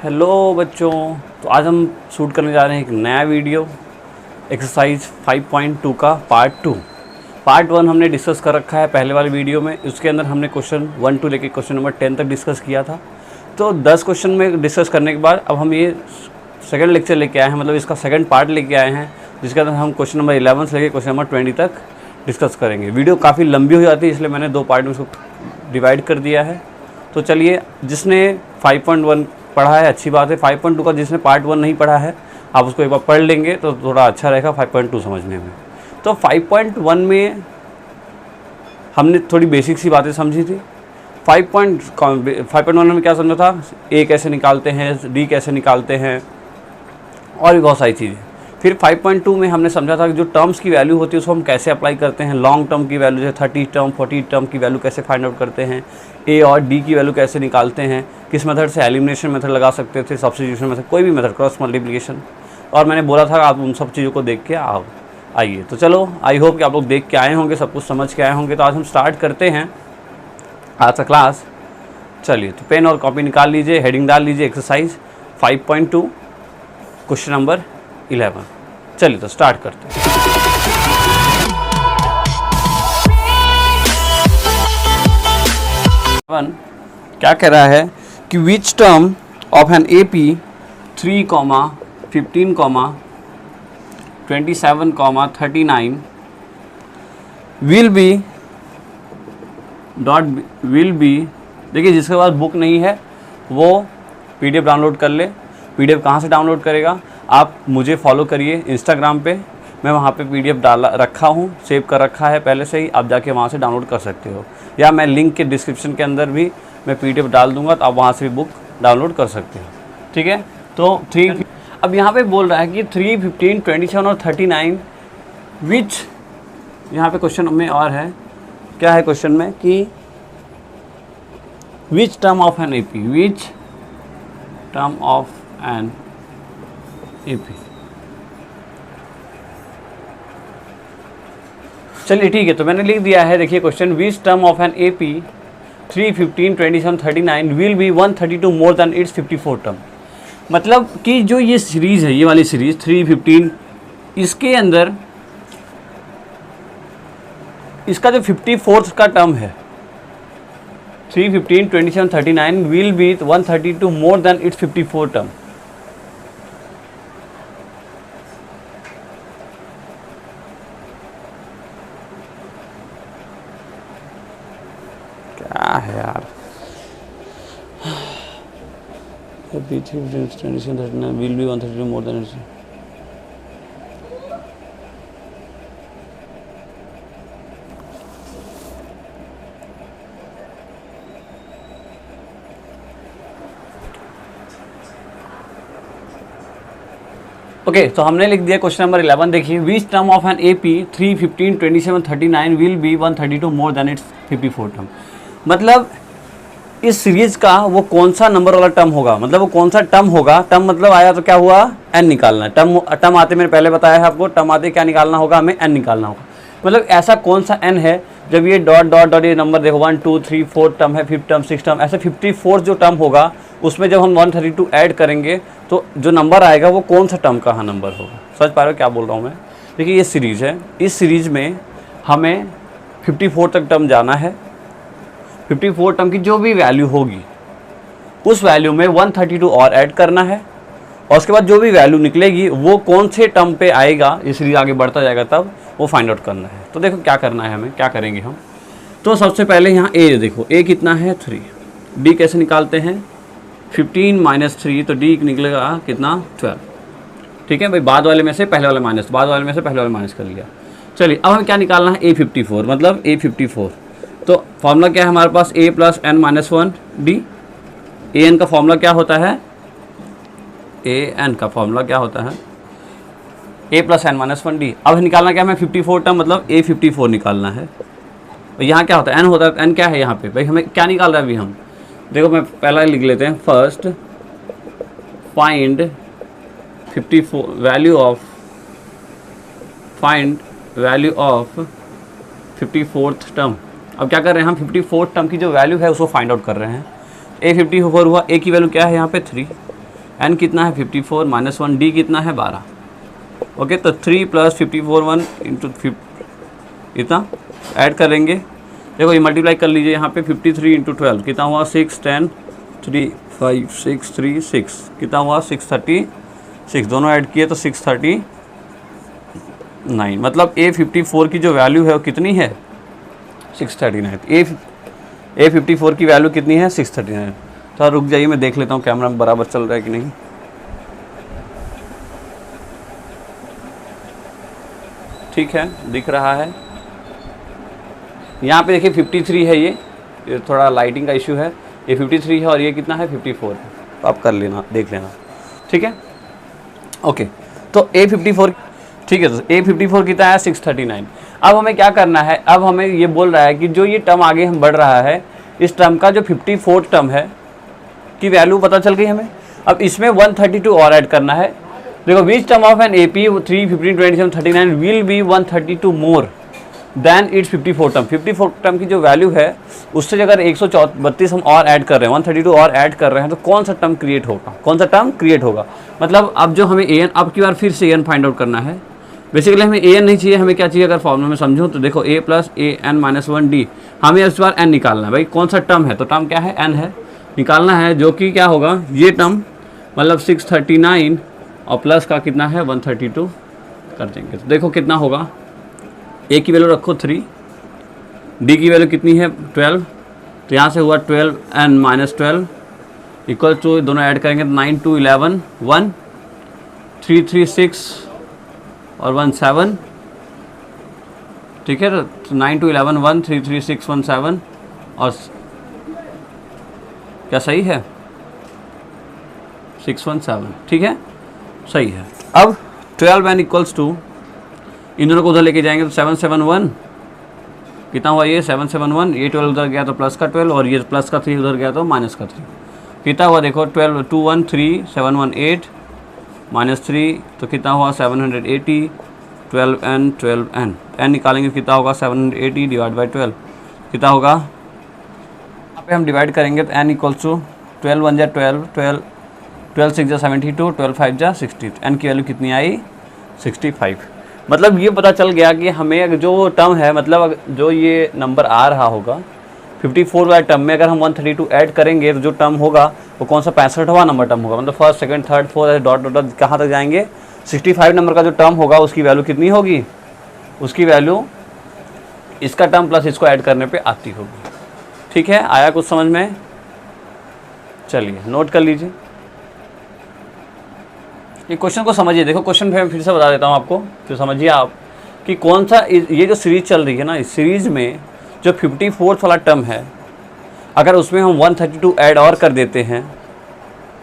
Hello बच्चों, तो आज हम शूट करने जा रहे हैं एक नया वीडियो एक्सरसाइज 5.2 का पार्ट 1 हमने डिस्कस कर रखा है पहले वाले वीडियो में। उसके अंदर हमने क्वेश्चन 1 to लेके क्वेश्चन नंबर 10 तक डिस्कस किया था। तो 10 क्वेश्चन में डिस्कस करने के बाद अब हम ये सेकंड लेक्चर लेके आए हैं, मतलब इसका सेकंड पार्ट लेके आए हैं, जिसके अंदर हम क्वेश्चन नंबर 11 से लेके क्वेश्चन नंबर 20 तक डिस्कस करेंगे। वीडियो काफ़ी लंबी हो जाती है, इसलिए मैंने 2 पार्ट में उसको डिवाइड कर दिया है। तो चलिए, जिसने 5.1 पढ़ा है अच्छी बात है, 5.2 का जिसने पार्ट 1 नहीं पढ़ा है आप उसको एक बार पढ़ लेंगे तो थोड़ा अच्छा रहेगा 5.2 समझने में। तो 5.1 में हमने थोड़ी बेसिक सी बातें समझी थी। 5.1 में क्या समझा था, ए कैसे निकालते हैं, डी कैसे निकालते हैं, और भी बहुत सारी चीज़ें। फिर 5.2 में हमने समझा था कि जो टर्म्स की वैल्यू होती है उसको हम कैसे अप्लाई करते हैं। लॉन्ग टर्म की वैल्यू जैसे 30 टर्म 40 टर्म की वैल्यू कैसे फाइंड आउट करते हैं, ए और डी की वैल्यू कैसे निकालते हैं, किस मेथड से एलिमिनेशन मेथड लगा सकते थे, सब्स्टिट्यूशन मेथड, कोई भी मेथड, क्रॉस मल्टीप्लिकेशन। और मैंने बोला था आप उन सब चीज़ों को देख के आइए। तो चलो, आई होप कि आप लोग देख के आए होंगे, सब कुछ समझ के आए होंगे। तो आज हम स्टार्ट करते हैं आज का क्लास। चलिए, तो पेन और कॉपी निकाल लीजिए, हेडिंग डाल लीजिए एक्सरसाइज 5.2 क्वेश्चन नंबर 11। चलिए तो स्टार्ट करते हैं। क्या कह रहा है कि which term of an AP 3, 15, 27, 39 will be. देखिए, जिसके पास बुक नहीं है वो PDF डाउनलोड कर ले। PDF कहाँ से डाउनलोड करेगा, आप मुझे फॉलो करिए इंस्टाग्राम पे, मैं वहाँ पे PDF डाल रखा हूँ, सेव कर रखा है पहले से ही, आप जाके वहाँ से डाउनलोड कर सकते हो, या मैं लिंक के डिस्क्रिप्शन के अंदर भी मैं PDF डाल दूँगा, तो आप वहाँ से भी बुक डाउनलोड कर सकते हो। ठीक है, तो 3, अब यहाँ पे बोल रहा है कि 3, 15, 27 और 39 विच, यहाँ पे क्वेश्चन में और है, क्या है क्वेश्चन में कि which term of an AP, which term of an AP। चलिए ठीक है, तो मैंने लिख दिया है। देखिए question, which term of an AP 3, 15, 27, 39 will be 132 more than it's 54 term. मतलब कि जो ये सीरीज़ है, ये वाली सीरीज़ 3, 15, इसके अंदर इसका जो 54th का टर्म है 3, 15, 27, 39 will be 132 more than it's 54 term. क्या है यार, B3, 27, 39 will be 132 more than it। Okay, तो हमने लिख दिया क्वेश्चन नंबर 11। देखिए, which term of an AP 3, 15, 27, 39 will be 132 more than it's 54 term. मतलब इस सीरीज का वो कौन सा नंबर वाला टर्म होगा, मतलब वो कौन सा टर्म होगा। टर्म मतलब आया तो क्या हुआ, n निकालना है। टर्म आते मैंने पहले बताया है आपको, टर्म आते क्या निकालना होगा, हमें n निकालना होगा। मतलब ऐसा कौन सा n है, जब ये डॉट डॉट डॉट ये नंबर देखो 1, 2, 3, 4 टर्म है, 5 टर्म, 6 टर्म, ऐसे 54 जो टर्म होगा उसमें जब हम 132 ऐड करेंगे तो जो नंबर आएगा वो कौन सा टर्म का नंबर होगा। समझ पा रहे हो क्या बोल रहा हूँ मैं। देखिए, ये सीरीज़ है, इस सीरीज़ में हमें 54 तक टर्म जाना है। 54 टर्म की जो भी वैल्यू होगी उस वैल्यू में 132 और ऐड करना है, और उसके बाद जो भी वैल्यू निकलेगी वो कौन से टर्म पे आएगा, ये सीरीज आगे बढ़ता जाएगा तब वो फाइंड आउट करना है। तो देखो क्या करना है हमें, क्या करेंगे हम। तो सबसे पहले यहाँ ए देखो, ए कितना है 3, डी कैसे निकालते हैं 15 - 3, तो डी निकलेगा कितना 12। ठीक है भाई, बाद वाले में से पहले वाले माइनस, बाद वाले में से पहले वाले माइनस कर लिया। चलिए, अब हमें क्या निकालना है, A54, मतलब A54। तो फॉर्मूला क्या है हमारे पास, A + n - 1 D। an का फॉर्मूला क्या होता है, an का फॉर्मूला क्या होता है, A + n - 1 D। अब निकालना क्या है हमें 54 टर्म, मतलब A54 निकालना है। तो यहाँ क्या होता है, n होता है, n क्या है यहाँ पे भाई, हमें क्या निकाल रहे हैं अभी हम। देखो, मैं पहला लिख लेते हैं, first find 54 value of 54th term. अब क्या कर रहे हैं हम, 54th टर्म की जो वैल्यू है उसको फाइंड आउट कर रहे हैं। A54 हुआ, A की वैल्यू क्या है यहाँ पे 3, n कितना है 54 माइनस 1, d कितना है 12। ओके, तो 3 प्लस 54 1 इंटू इतना ऐड करेंगे। देखो ये मल्टीप्लाई कर लीजिए यहाँ पे 53 इंटू 12 कितना हुआ 6 10 3 5 6 3 6 कितना हुआ 636, दोनों ऐड किए तो 639। मतलब A54 की जो वैल्यू है वो कितनी है 639। A54 की वैल्यू कितनी है 639। तो रुक जाइए, मैं देख लेता हूँ कैमरा बराबर चल रहा है कि नहीं। ठीक है, दिख रहा है। यहाँ पे देखिए 53 है, ये थोड़ा लाइटिंग का इशू है। ये 53 है और ये कितना है 54 है। तो आप कर लेना, देख लेना, ठीक है। ओके, तो A54 ठीक है, तो A54 कितना है 639। अब हमें क्या करना है, अब हमें ये बोल रहा है कि जो ये टर्म आगे हम बढ़ रहा है, इस टर्म का जो 54 टर्म है की वैल्यू पता चल गई हमें। अब इसमें 132 और ऐड करना है। देखो which term of an AP 3 15 27 39 will be 132 more than it's 54 term. 54 term की जो वैल्यू है उससे अगर 132 हम और ऐड कर रहे हैं, 132 और ऐड कर रहे हैं, तो कौन सा टर्म क्रिएट होगा, कौन सा टर्म क्रिएट होगा। मतलब अब जो हमें an, अब की बार फिर से an फाइंड आउट करना है। बेसिकली हमें an नहीं चाहिए, हमें क्या चाहिए, अगर फॉर्मूला में समझूँ तो देखो a प्लस an-1d, हमें इस बार n निकालना है। भाई कौन सा टर्म है, तो टर्म क्या है n है, निकालना है, जो कि क्या होगा ये टर्म मतलब 639 और प्लस का कितना है 132 कर देंगे। तो देखो कितना होगा, a की वैल्यू रखो 3, d की वैल्यू कितनी है 12, तो यहाँ से हुआ 12n-12 इक्वल टू, दोनों ऐड करेंगे तो 9 2 11 1 3 3 6 और 1 7। ठीक है, तो 9 2 11 1 3 3 6 1 7 और क्या सही है 617। ठीक है, सही है। अब 12n इक्वल्स टू, इन दोनों को उधर लेके जाएंगे तो 771 कितना हुआ, ये 771, ये 12 उधर गया तो प्लस का 12 और ये प्लस का 3 उधर गया तो माइनस का 3 कितना हुआ, देखो 12 2 1 3 7 1 8 माइनस 3 तो कितना हुआ 780। 12n n निकालेंगे कितना होगा 780 डिवाइड बाई 12 कितना होगा, यहाँ पे हम डिवाइड करेंगे तो n इक्वल्स टू 12 1 जा 12 12 6 जा 72 12 5 जा 60, n की वैल्यू कितनी आई 65। मतलब ये पता चल गया कि हमें जो टर्म है, मतलब जो ये नंबर आ रहा होगा 54 वाले टर्म में अगर हम 132 ऐड करेंगे तो जो टर्म होगा वो कौन सा 65वां नंबर टर्म होगा। मतलब first second third fourth dot dot कहाँ तक जाएंगे, 65 नंबर का जो टर्म होगा उसकी वैल्यू कितनी होगी, उसकी वैल्यू इसका टर्म प्लस इसको ऐड करने पर आती होगी। ठीक है, आया कुछ समझ में, चलिए नोट कर लीजिए। ये क्वेश्चन को समझिए, देखो क्वेश्चन फिर से बता देता हूँ आपको, फिर समझिए आप कि कौन सा ये जो सीरीज चल रही है ना, इस सीरीज में जो 54th वाला टर्म है, अगर उसमें हम 132 ऐड और कर देते हैं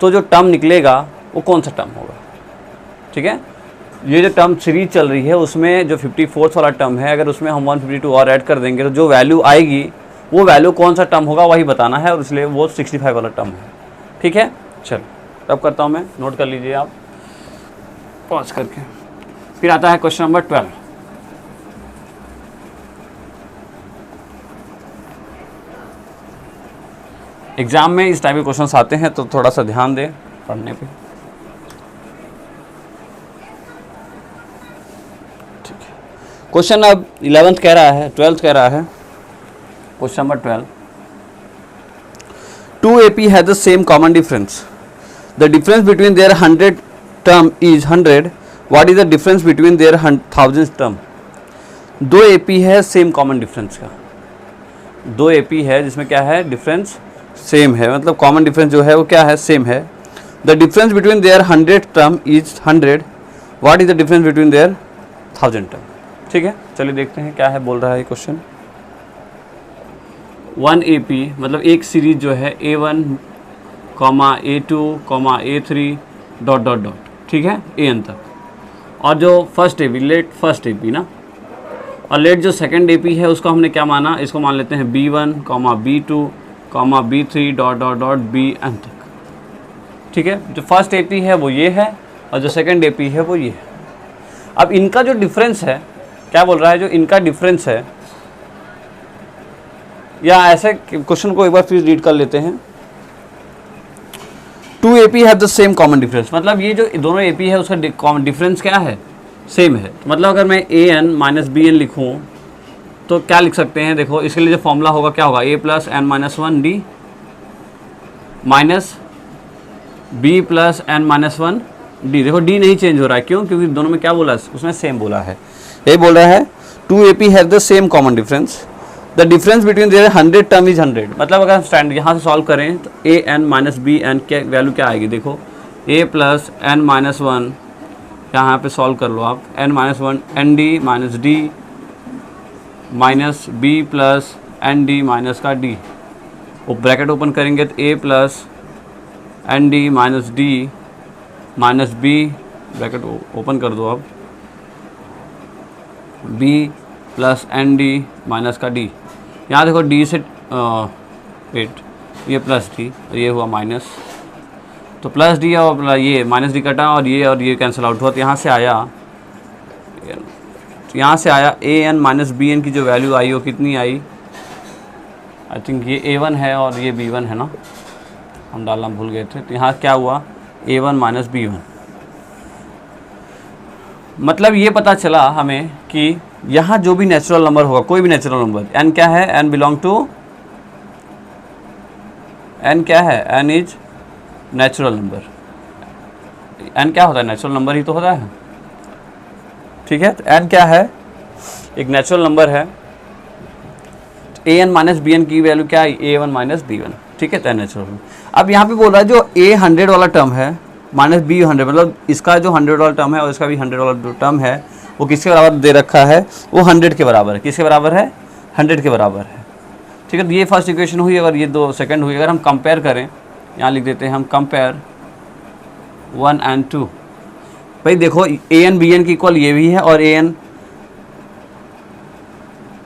तो जो टर्म निकलेगा वो कौन सा टर्म होगा। ठीक है, ये जो टर्म सीरीज चल रही है उसमें जो 54th वाला टर्म है, अगर उसमें हम 152 और ऐड कर देंगे तो जो वैल्यू आएगी वो वैल्यू कौन सा टर्म होगा वही बताना है, और इसलिए वो 65 वाला टर्म है। ठीक है, चलो अब करता हूँ मैं, नोट कर लीजिए आप पॉज करके। फिर आता है क्वेश्चन नंबर 12। एग्जाम में इस टाइप के क्वेश्चंस आते हैं तो थोड़ा सा ध्यान दें पढ़ने पे। ठीक है, क्वेश्चन अब 11th कह रहा है, 12th कह रहा है। Question number 12, 2 AP has the same common difference. The difference between their 100 term is 100. What is the difference between their 1000 term? 2 AP है सेम कॉमन डिफरेंस का, 2 AP है जिसमें क्या है डिफरेंस सेम है, मतलब कॉमन डिफरेंस जो है वो क्या है सेम है। The difference between their 100 term is 100. What is the difference between there 1000 term. ठीक है, चलिए देखते हैं क्या है बोल रहा है क्वेश्चन। 1 AP मतलब एक सीरीज जो है A1, A2, A3 dot dot dot, ठीक है AN तक, और जो first AP let first AP ना, और लेट जो सेकंड AP है उसको हमने क्या माना, इसको मान लेते हैं B1, B2, B3 dot dot dot BN तक। ठीक है, जो फर्स्ट AP है वो ये है और जो सेकंड AP है वो ये है। अब इनका जो डिफरेंस है, क्या बोल रहा है, जो इनका डिफरेंस है, या ऐसे क्वेश्चन को एक बार फिर रीड कर लेते हैं। Two A P have the same common difference, मतलब ये जो दोनों ए पी है उसका कॉमन डिफरेंस क्या है, सेम है। तो मतलब अगर मैं ए एन माइनस बी एन लिखूँ तो क्या लिख सकते हैं, देखो इसके लिए जो फॉर्मूला होगा क्या होगा, A plus N minus one D minus B plus N minus one D. देखो डी नहीं चेंज हो रहा है, क्यों, क्योंकि दोनों में क्या बोला है, उसमें सेम बोला है। ये बोल रहा है two A P have the same common difference, the difference between their 100 term is 100। मतलब अगर हम स्टैंड यहाँ से सॉल्व करें तो A N minus B N क्या वैल्यू क्या आएगी, देखो A plus N minus one, यहाँ पे सॉल्व कर लो आप, N minus one N D minus D minus B plus N D minus का डी, वो ब्रैकेट ओपन करेंगे तो A plus N D minus D minus B, bracket open कर दो आप, B plus N D minus का D. यहाँ देखो डी से 8, ये प्लस डी और ये हुआ माइनस, तो प्लस डी और ये माइनस डी कटा और ये कैंसिल आउट हुआ, तो यहाँ से आया ए एन माइनस बी एन की जो वैल्यू आई वो कितनी आई, आई थिंक ये ए वन है और ये बी वन है ना, हम डालना भूल गए थे। तो यहाँ क्या हुआ, ए वन माइनस बी वन। मतलब ये पता चला हमें कि यहाँ जो भी नेचुरल नंबर होगा, कोई भी नेचुरल नंबर, एन क्या है, एन बिलोंग टू, एन क्या है, n is natural number. N क्या होता है, नेचुरल नंबर ही तो होता है, ठीक है। तो एन क्या है, एक नेचुरल नंबर है। ए एन माइनस बी एन की वैल्यू क्या है, ए वन माइनस बी वन, ठीक है, तो नेचुरल। अब यहाँ पे बोल रहा है जो ए 100 वाला टर्म है माइनस बी 100, मतलब इसका जो 100 वाला टर्म है और इसका भी 100 वाला जो टर्म है वो किसके बराबर दे रखा है, वो 100 के बराबर है। किसके बराबर है, 100 के बराबर है, ठीक है। तो ये फर्स्ट इक्वेशन हुई, अगर ये दो सेकंड हुई। अगर हम कंपेयर करें, यहाँ लिख देते हैं हम कंपेयर 1 and 2। भाई देखो ए एन बी एन की इक्वल ये भी है और ए एन,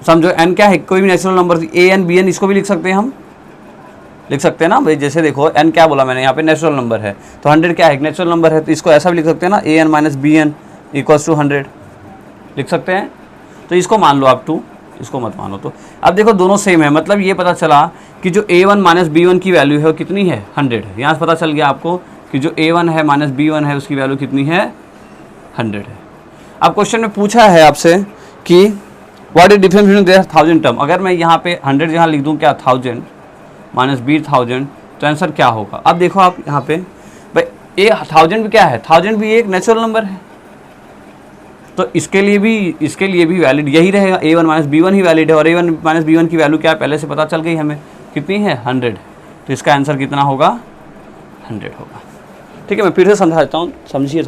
समझो एन क्या है, कोई भी natural number, A N B N इसको भी लिख सकते हैं, हम लिख सकते हैं ना भाई। जैसे देखो एन क्या बोला मैंने, यहाँ पे नेचुरल नंबर है, तो 100 क्या है, एक नेचुरल नंबर है, तो इसको ऐसा भी लिख सकते हैं ना, A N minus B N equals to 100 लिख सकते हैं। तो इसको मान लो आप 2, इसको मत मानो। तो अब देखो दोनों सेम है, मतलब ये पता चला कि जो ए वन माइनस बी वन की वैल्यू है वो कितनी है, 100 है। यहाँ से पता चल गया आपको कि जो ए वन है माइनस बी वन है उसकी वैल्यू कितनी है, 100 है। अब क्वेश्चन में पूछा है आपसे कि what is difference between there 1000 term. अगर मैं यहाँ पे 100 यहाँ लिख दूँ क्या, 1000 माइनस बी 1000, तो आंसर क्या होगा। अब देखो आप यहाँ पे भाई ए 1000 भी क्या है, 1000 भी एक नेचुरल नंबर है, तो इसके लिए भी वैलिड यही रहेगा, ए वन माइनस बी वन ही वैलिड है। और ए वन माइनस बी वन की वैल्यू क्या है पहले से पता चल गई हमें, कितनी है, 100। तो इसका आंसर कितना होगा, 100 होगा, ठीक है। मैं फिर से समझाता हूँ, समझिए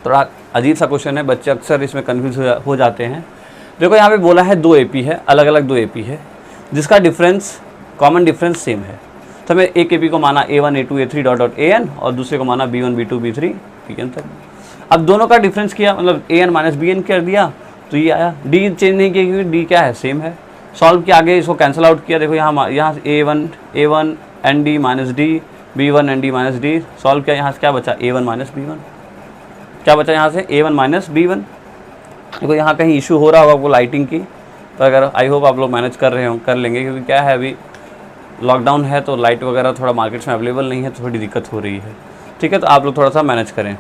थोड़ा अजीब सा क्वेश्चन है, बच्चे अक्सर इसमें कन्फ्यूज हो जाते हैं। देखो यहाँ पे बोला है 2 AP है, अलग अलग 2 AP है जिसका डिफरेंस, कॉमन डिफरेंस सेम है। तो हमें एक AP को माना A1 A2 A3 dot AN और दूसरे को माना B1 B2 B3 Bn तक। अब दोनों का डिफरेंस किया, मतलब AN माइनस BN कर दिया तो ये आया, D चेंज नहीं किया क्योंकि D क्या है, सेम है। सॉल्व किया, आगे इसको कैंसिल आउट किया, देखो यहाँ A1 ND minus D, B1 ND minus D, solve किया, यहाँ से क्या बचा, A1 माइनस B1, क्या बचा यहाँ से, A1 माइनस B1। देखो यहाँ कहीं इशू हो रहा होगा आपको लाइटिंग की, तो अगर आई होप आप लोग मैनेज कर रहे हो, कर लेंगे, क्योंकि क्या है अभी लॉकडाउन है तो लाइट वगैरह थोड़ा मार्केट्स में अवेलेबल नहीं है, तो थोड़ी दिक्कत हो रही है, ठीक है। तो आप लोग थोड़ा सा मैनेज करें।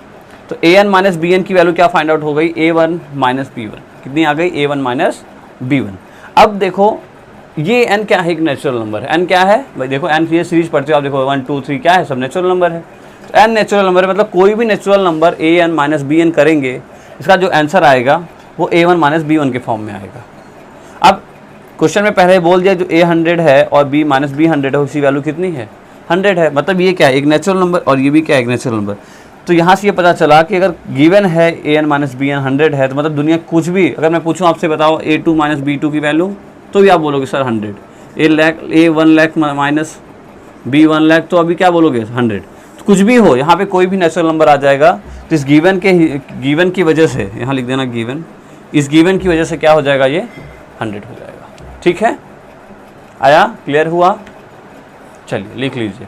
तो AN माइनस BN की वैल्यू क्या फाइंड आउट हो गई, A1 माइनस B1, कितनी आ गई, A1 माइनस B1। अब देखो ये n क्या है, एक नेचुरल नंबर है। n क्या है भाई, देखो n की ये सीरीज पढ़ते हो आप, देखो 1 2 3 क्या है, सब नेचुरल नंबर है। तो n नेचुरल नंबर है, मतलब कोई भी natural number AN minus BN करेंगे, इसका जो आंसर आएगा वो A1 माइनस B1 के फॉर्म में आएगा। अब क्वेश्चन में पहले बोल दिया जो A 100 है और B माइनस B 100 है, उसकी वैल्यू कितनी है, 100 है। मतलब ये क्या है, एक नेचुरल नंबर और ये भी क्या है, एक नेचुरल नंबर। तो यहाँ से ये पता चला कि अगर गिवन है AN माइनस BN 100 है, तो मतलब दुनिया कुछ भी, अगर मैं पूछूँ आपसे बताओ A2 माइनस B2 की वैल्यू, तो भी आप बोलोगे sir 100। A1 lakh minus B1 lakh, तो अभी क्या बोलोगे 100। तो कुछ भी हो, यहाँ पे कोई भी नेचुरल नंबर आ जाएगा, तो इस गिवन की वजह से, यहाँ लिख देना गिवन, इस गिवन की वजह से क्या हो जाएगा, ये 100 हो जाएगा, ठीक है। आया, क्लियर हुआ, चलिए लिख लीजिए।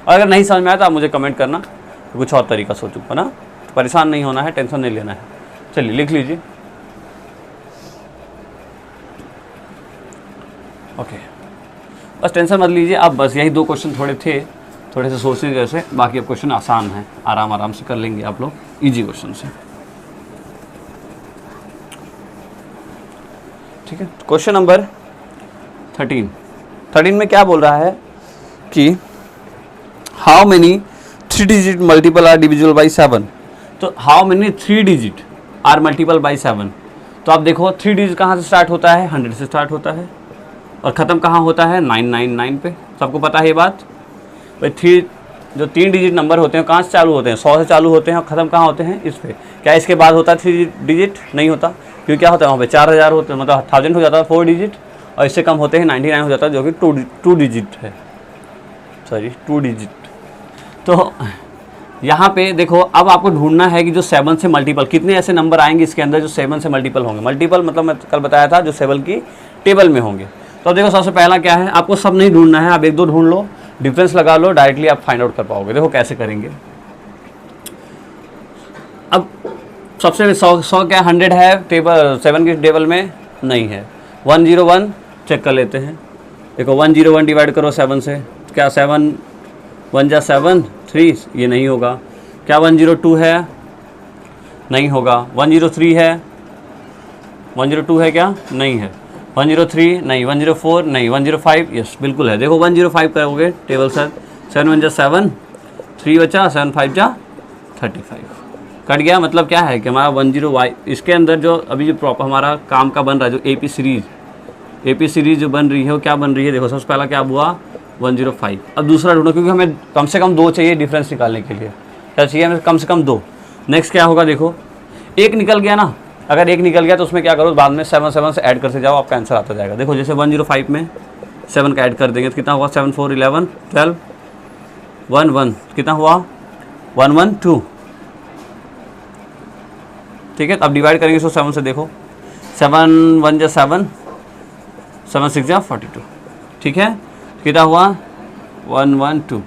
और अगर नहीं समझ में आया तो आप मुझे कमेंट करना, तो कुछ और तरीका सोचूंगा ना, परेशान नहीं होना है, टेंशन नहीं लेना है। चलिए लिख लीजिए, ओके। बस टेंशन मत लीजिए आप, बस यही 2 क्वेश्चन थोड़े थे, थोड़े से सोचने जैसे, बाकी अब क्वेश्चन आसान है, आराम से कर लेंगे आप लोग, इजी क्वेश्चन से। ठीक है, क्वेश्चन नंबर 13 में क्या बोल रहा है कि how many 3 digit multiple are divisible by 7। तो how many 3 digit are multiple by 7। तो आप देखो 3 डिजिट कहाँ से स्टार्ट होता है, 100 से स्टार्ट होता है, और ख़त्म कहाँ होता है, 999 पे। सबको पता है ये बात भाई। जो 3 डिजिट नंबर होते हैं कहाँ से चालू होते हैं, 100 से चालू होते हैं और ख़त्म कहाँ होते हैं, इस पे। क्या इसके बाद होता है 3 डिजिट? नहीं होता, क्योंकि क्या होता है वहाँ पे 4000 होते हैं, मतलब 1000 हो जाता है 4 डिजिट, और इससे कम होते हैं 99 हो जाता है, जो कि 2 डिजिट है, सॉरी 2 डिजिट। तो यहाँ पे देखो, अब आपको ढूंढना है कि जो 7 से मल्टीपल कितने ऐसे नंबर आएंगे इसके अंदर जो 7 से मल्टीपल होंगे। मल्टीपल मतलब मैं कल बताया था जो 7 की टेबल में होंगे। तो अब देखो सबसे पहला क्या है, आपको सब नहीं ढूंढना है, आप 1-2 ढूंढ लो, डिफरेंस लगा लो, डायरेक्टली आप फाइंड आउट कर पाओगे। देखो कैसे करेंगे। अब सबसे 100 क्या 100 है टेबल 7 की टेबल में? नहीं है। 101 चेक कर लेते हैं। देखो 101 डिवाइड करो 7 से, क्या 7 1 जा 7 3, ये नहीं होगा। क्या 102 है? नहीं होगा। 103 है? 102 है क्या? नहीं है। 103 नहीं, 104 नहीं, 105 यस बिल्कुल है। देखो 105 करोगे टेबल सर, 7 1 जा 7, 3 बचा, 7 5 जा 35 कट गया। मतलब क्या है कि हमारा 10y इसके अंदर जो अभी जो प्रॉपर हमारा काम का बन रहा है, जो एपी सीरीज़ जो बन रही है वो क्या बन रही है। देखो सबसे पहला क्या हुआ 105। अब दूसरा ढूंढो, क्योंकि हमें कम से कम 2 चाहिए डिफरेंस निकालने के लिए। क्या चाहिए हमें? कम से कम 2। नेक्स्ट क्या होगा, देखो 1 निकल गया ना, अगर 1 निकल गया तो उसमें क्या करो, बाद में 7 से ऐड करते जाओ, आपका आंसर आता जाएगा। देखो जैसे 105 में 7 का ऐड कर देंगे तो कितना हुआ, 7 4 11 12 1 1 कितना हुआ 112। ठीक है, अब डिवाइड करेंगे इसको 7 से। देखो 7 1 जा 7, 7 6 जा 42। ठीक है, कितना हुआ 112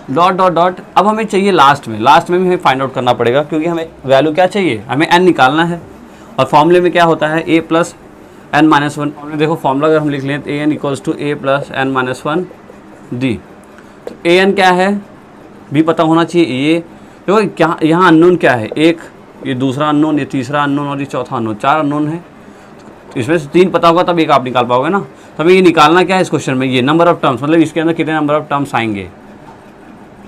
डॉट डॉट डॉट। अब हमें चाहिए लास्ट में भी हमें फाइंड आउट करना पड़ेगा, क्योंकि हमें वैल्यू क्या चाहिए, हमें n निकालना है। और फॉर्मूले में क्या होता है a प्लस n माइनस 1। देखो फॉर्मूला अगर हम लिख लें तो an equals to a plus n minus 1 d। तो an क्या है भी पता होना चाहिए। ये देखो क्या यहाँ अननोन क्या है, एक ये दूसरा अननोन, ये तीसरा अननोन और ये चौथा अननोन, 4 अननोन है। तो इसमें से 3 पता होगा तब एक आप निकाल पाओगे ना। तो हमें ये निकालना क्या है इस क्वेश्चन में, ये नंबर ऑफ टर्म्स, मतलब इसके अंदर कितने नंबर ऑफ टर्म्स आएंगे।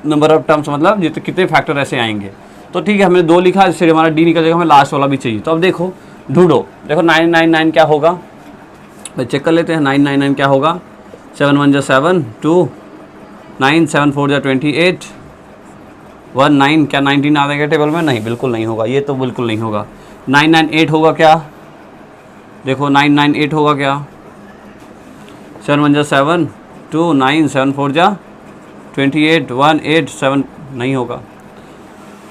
नंबर ऑफ टर्म्स मतलब जितने कितने फैक्टर ऐसे आएंगे। तो ठीक है, हमने 2 लिखा, इससे हमारा डी निकल जाएगा, हमें लास्ट वाला भी चाहिए। तो अब देखो ढूंढो, देखो 999 क्या होगा, भाई चेक कर लेते हैं 999 क्या होगा। 7 1 जा 7 2 9 7 4 जा 28 1 9। क्या 19 आ जाएगा टेबल में? नहीं, बिल्कुल नहीं होगा, ये तो बिल्कुल नहीं होगा। 998 होगा क्या? देखो 998 होगा क्या? 7 1 जा 7 2 9 7 4 जा 28 1 8 7 नहीं होगा।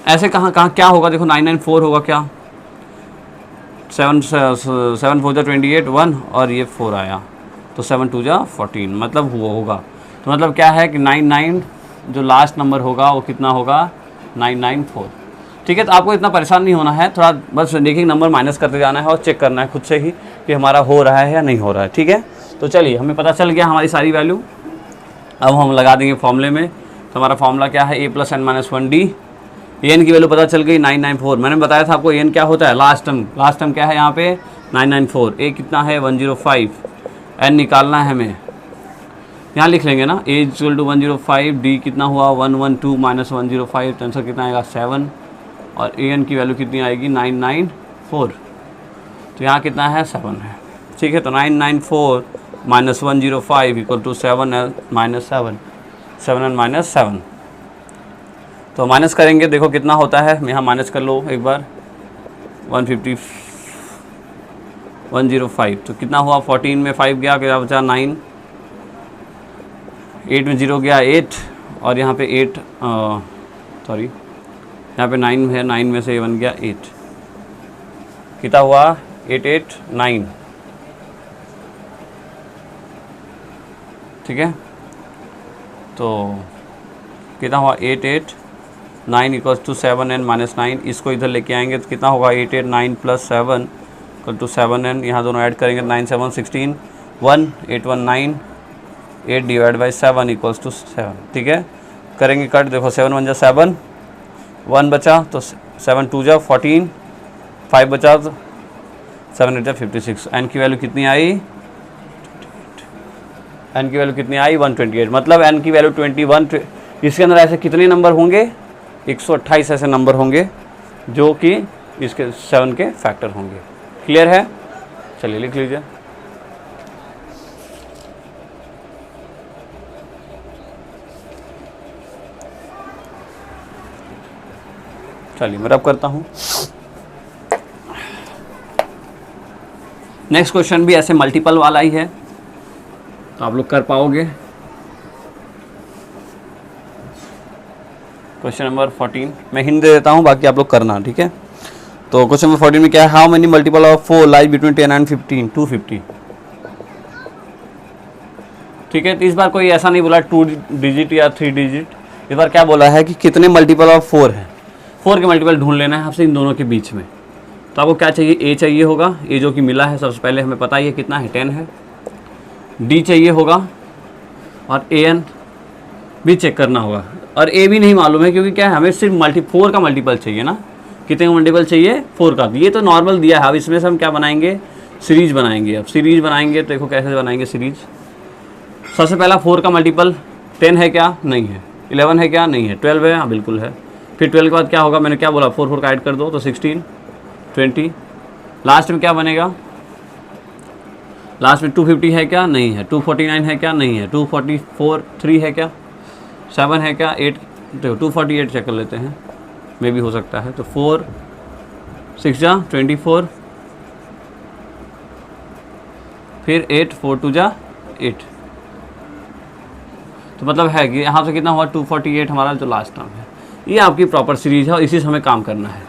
ऐसे कहाँ क्या होगा, देखो 994 होगा क्या? 7 4 जा 28 1 और ये 4 आया, तो 7 2 जा 14 मतलब वो होगा। तो मतलब क्या है कि 99 जो लास्ट नंबर होगा वो कितना होगा 994। ठीक है, तो आपको इतना परेशान नहीं होना है, थोड़ा बस देखिए नंबर माइनस करते जाना है और चेक करना है खुद से ही कि हमारा हो रहा है या नहीं हो रहा है। ठीक है, तो चलिए हमें पता चल गया हमारी सारी वैल्यू। अब हम लगा देंगे फॉर्मूले में। तो हमारा फॉर्मूला क्या है, a plus n minus 1 d. N की वैल्यू पता चल गई 994। मैंने बताया था आपको एन क्या होता है, लास्ट टर्म क्या है यहाँ पे 994। a कितना है 105, n निकालना है हमें, यहाँ लिख लेंगे ना, a इक्वल टू 105, d कितना हुआ 112 माइनस 105, तो आंसर कितना आएगा 7, और an की वैल्यू कितनी आएगी 994। तो यहाँ कितना है 7 है। ठीक है, तो 994 minus 105 equal to 7 minus 7 minus 7। तो माइनस करेंगे, देखो कितना होता है, यहाँ माइनस कर लो एक बार 105। तो कितना हुआ 14 में 5 गया, क्या बचा 9, 8 में 0 गया 8, और यहाँ पे 8 सॉरी यहाँ पे 9 है, 9 में से ये बन गया 8, कितना हुआ 889। ठीक है, तो कितना हुआ 889 इक्वल्स टू 7n माइनस 9। इसको इधर लेके आएंगे तो कितना होगा 889 प्लस 7 इक्वल टू 7n। यहाँ दोनों ऐड करेंगे 9 7 16 1 819 8 डिवाइड बाई 7 इक्वल्स टू 7। ठीक है, करेंगे कट, देखो 7 1 जा 7, 1 बचा तो 7 2 जा 14, 5 बचा तो 7 8 जा 56। एन की वैल्यू कितनी आई, एन की वैल्यू कितनी आई 128। मतलब एन की वैल्यू 21। इसके अंदर ऐसे कितने नंबर होंगे, 128 ऐसे नंबर होंगे जो कि इसके 7 के फैक्टर होंगे। क्लियर है? चलिए लिख लीजिए। चलिए मैं रब करता हूँ। नेक्स्ट क्वेश्चन भी ऐसे मल्टीपल वाला ही है, तो आप लोग कर पाओगे। क्वेश्चन नंबर 14 मैं हिंट दे देता हूँ, बाकी आप लोग करना, ठीक है। तो क्वेश्चन नंबर 14 में क्या है, how many multiple of 4 lies between 10 and 15, 250। ठीक है, तो इस बार कोई ऐसा नहीं बोला 2 डिजिट या 3 डिजिट, इस बार क्या बोला है कि कितने मल्टीपल ऑफ 4 है। 4 के मल्टीपल ढूंढ लेना है आपसे इन दोनों के बीच में। तो आपको क्या चाहिए, ए चाहिए होगा, ए जो कि मिला है सबसे पहले हमें पता ही है कितना है 10 है। डी चाहिए होगा और ए एन भी चेक करना होगा, और ए भी नहीं मालूम है क्योंकि क्या है हमें सिर्फ 4 का मल्टीपल चाहिए ना। कितने का मल्टीपल चाहिए, 4 का। ये तो नॉर्मल दिया है, अब इसमें से हम क्या बनाएंगे, सीरीज बनाएंगे। अब सीरीज बनाएंगे तो देखो कैसे बनाएंगे सीरीज। सबसे पहला 4 का मल्टीपल 10 है क्या, नहीं है। 11 है क्या, नहीं है। 12 है, हाँ बिल्कुल है। फिर 12 के बाद क्या होगा, मैंने क्या बोला 4 4 का ऐड कर दो तो 16, 20। लास्ट में क्या बनेगा, लास्ट में 250 है क्या, नहीं है। 249 है क्या, नहीं है। 244 3 है क्या, 7 है क्या, 8। देखो 248 चेक कर लेते हैं, मे भी हो सकता है। तो 4 6 जा 24, फिर 8 4 2 जा 8। तो मतलब है कि यहाँ से कितना हुआ 248 हमारा जो लास्ट टर्म है। ये आपकी प्रॉपर सीरीज है और इसी से हमें काम करना है।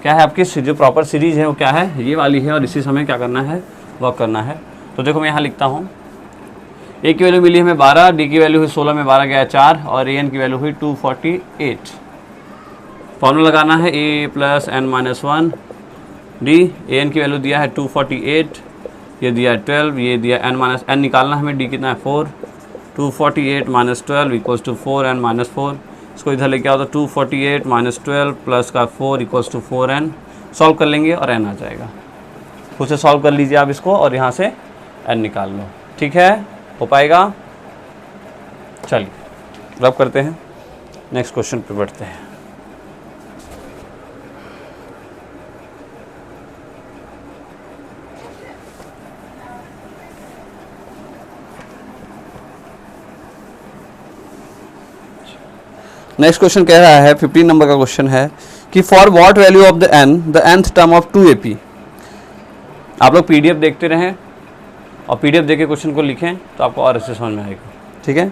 क्या है आपकी जो प्रॉपर सीरीज है वो क्या है, ये वाली है, और इसी से हमें क्या करना है, वर्क करना है। तो देखो मैं यहाँ लिखता हूँ, ए की वैल्यू मिली हमें 12, डी की वैल्यू हुई 16 में 12 गया 4, और ए एन की वैल्यू हुई 248। फॉर्मूला लगाना है ए plus N minus 1 D. A N की वैल्यू दिया है 248, ये दिया है 12, ये दिया एन माइनस एन निकालना हमें, डी कितना है 4। 248 minus 12 equals to 4 n minus 4। इसको इधर लेके आओ तो 248 माइनस 12 प्लस का 4 इक्वल्स टू 4 एन। सॉल्व कर लेंगे और एन आ जाएगा। खुद से सॉल्व कर लीजिए आप इसको और यहाँ से एन निकाल लो, ठीक है, हो पाएगा। चलिए रब करते हैं, नेक्स्ट क्वेश्चन पे बढ़ते हैं। नेक्स्ट क्वेश्चन कह रहा है 15 नंबर का क्वेश्चन है कि for what value of the nth term of 2ap। आप लोग पीडीएफ देखते रहें और पीडीएफ देख के क्वेश्चन को लिखें तो आपको और अच्छे समझ में आएगा, ठीक है।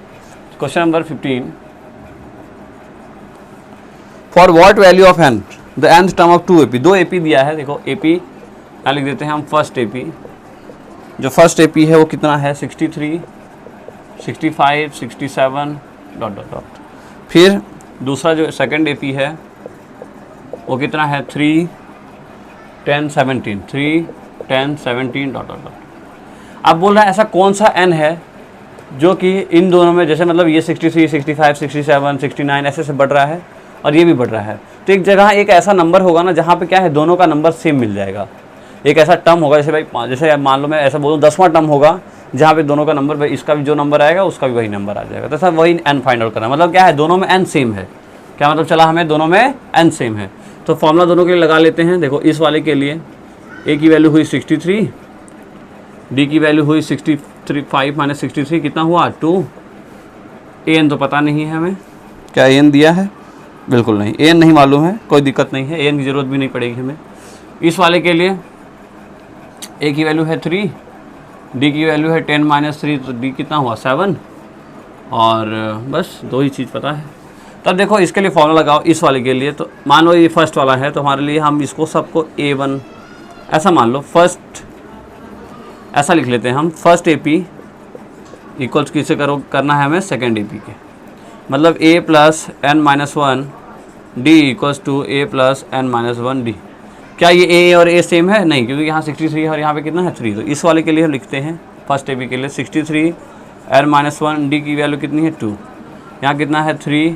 Question number 15, for what value of the nth term of 2ap। 2 ap दिया है, देखो ap यहाँ लिख देते हैं हम। फर्स्ट ap, जो फर्स्ट ap है वो कितना है 63, 65, 67 डॉट डॉट डॉट। फिर दूसरा जो सेकंड एपी है वो कितना है 3, 10, 17, 3, 10, 17 डॉट डॉट डॉट। अब बोल रहा है ऐसा कौन सा n है जो कि इन दोनों में, जैसे मतलब ये 63, 65, 67, 69 ऐसे से बढ़ रहा है और ये भी बढ़ रहा है। तो एक जगह एक ऐसा नंबर होगा ना जहाँ पे क्या है दोनों का नंबर सेम मिल जाएगा। एक ऐसा टर्म होगा, जैसे भाई जैसे मान लो मैं ऐसा बोलूँ 10वां टर्म होगा जहाँ पे दोनों का नंबर, भाई इसका भी जो नंबर आएगा उसका भी वही नंबर आ जाएगा। तो सर वही n फाइंड आउट करना, मतलब क्या है दोनों में n सेम है। क्या मतलब चला हमें दोनों में n सेम है। तो फॉर्मूला दोनों के लिए लगा लेते हैं। देखो इस वाले के लिए a की वैल्यू हुई 63, d की वैल्यू हुई 5 माइनस 63 कितना हुआ 2। an तो पता नहीं है हमें, क्या an दिया है, बिल्कुल नहीं, an नहीं मालूम है, कोई दिक्कत नहीं है, an की ज़रूरत भी नहीं पड़ेगी हमें। इस वाले के लिए a की वैल्यू है 3, डी की वैल्यू है 10 माइनस 3, तो डी कितना हुआ 7, और बस 2 ही चीज़ पता है। तब देखो इसके लिए फॉर्मूला लगाओ इस वाले के लिए। तो मान लो ये फर्स्ट वाला है तो हमारे लिए हम इसको सबको a1 ऐसा मान लो, फर्स्ट ऐसा लिख लेते हैं हम। फर्स्ट AP इक्वल्स किसे करना है हमें, सेकेंड AP के, मतलब a plus n minus 1 d equals to a plus n minus 1 d. क्या ये a और a सेम है, नहीं, क्योंकि यहाँ 63 है और यहाँ पे कितना है 3। तो इस वाले के लिए हम लिखते हैं फर्स्ट AP के लिए 63 n माइनस 1 डी की वैल्यू कितनी है 2। यहाँ कितना है 3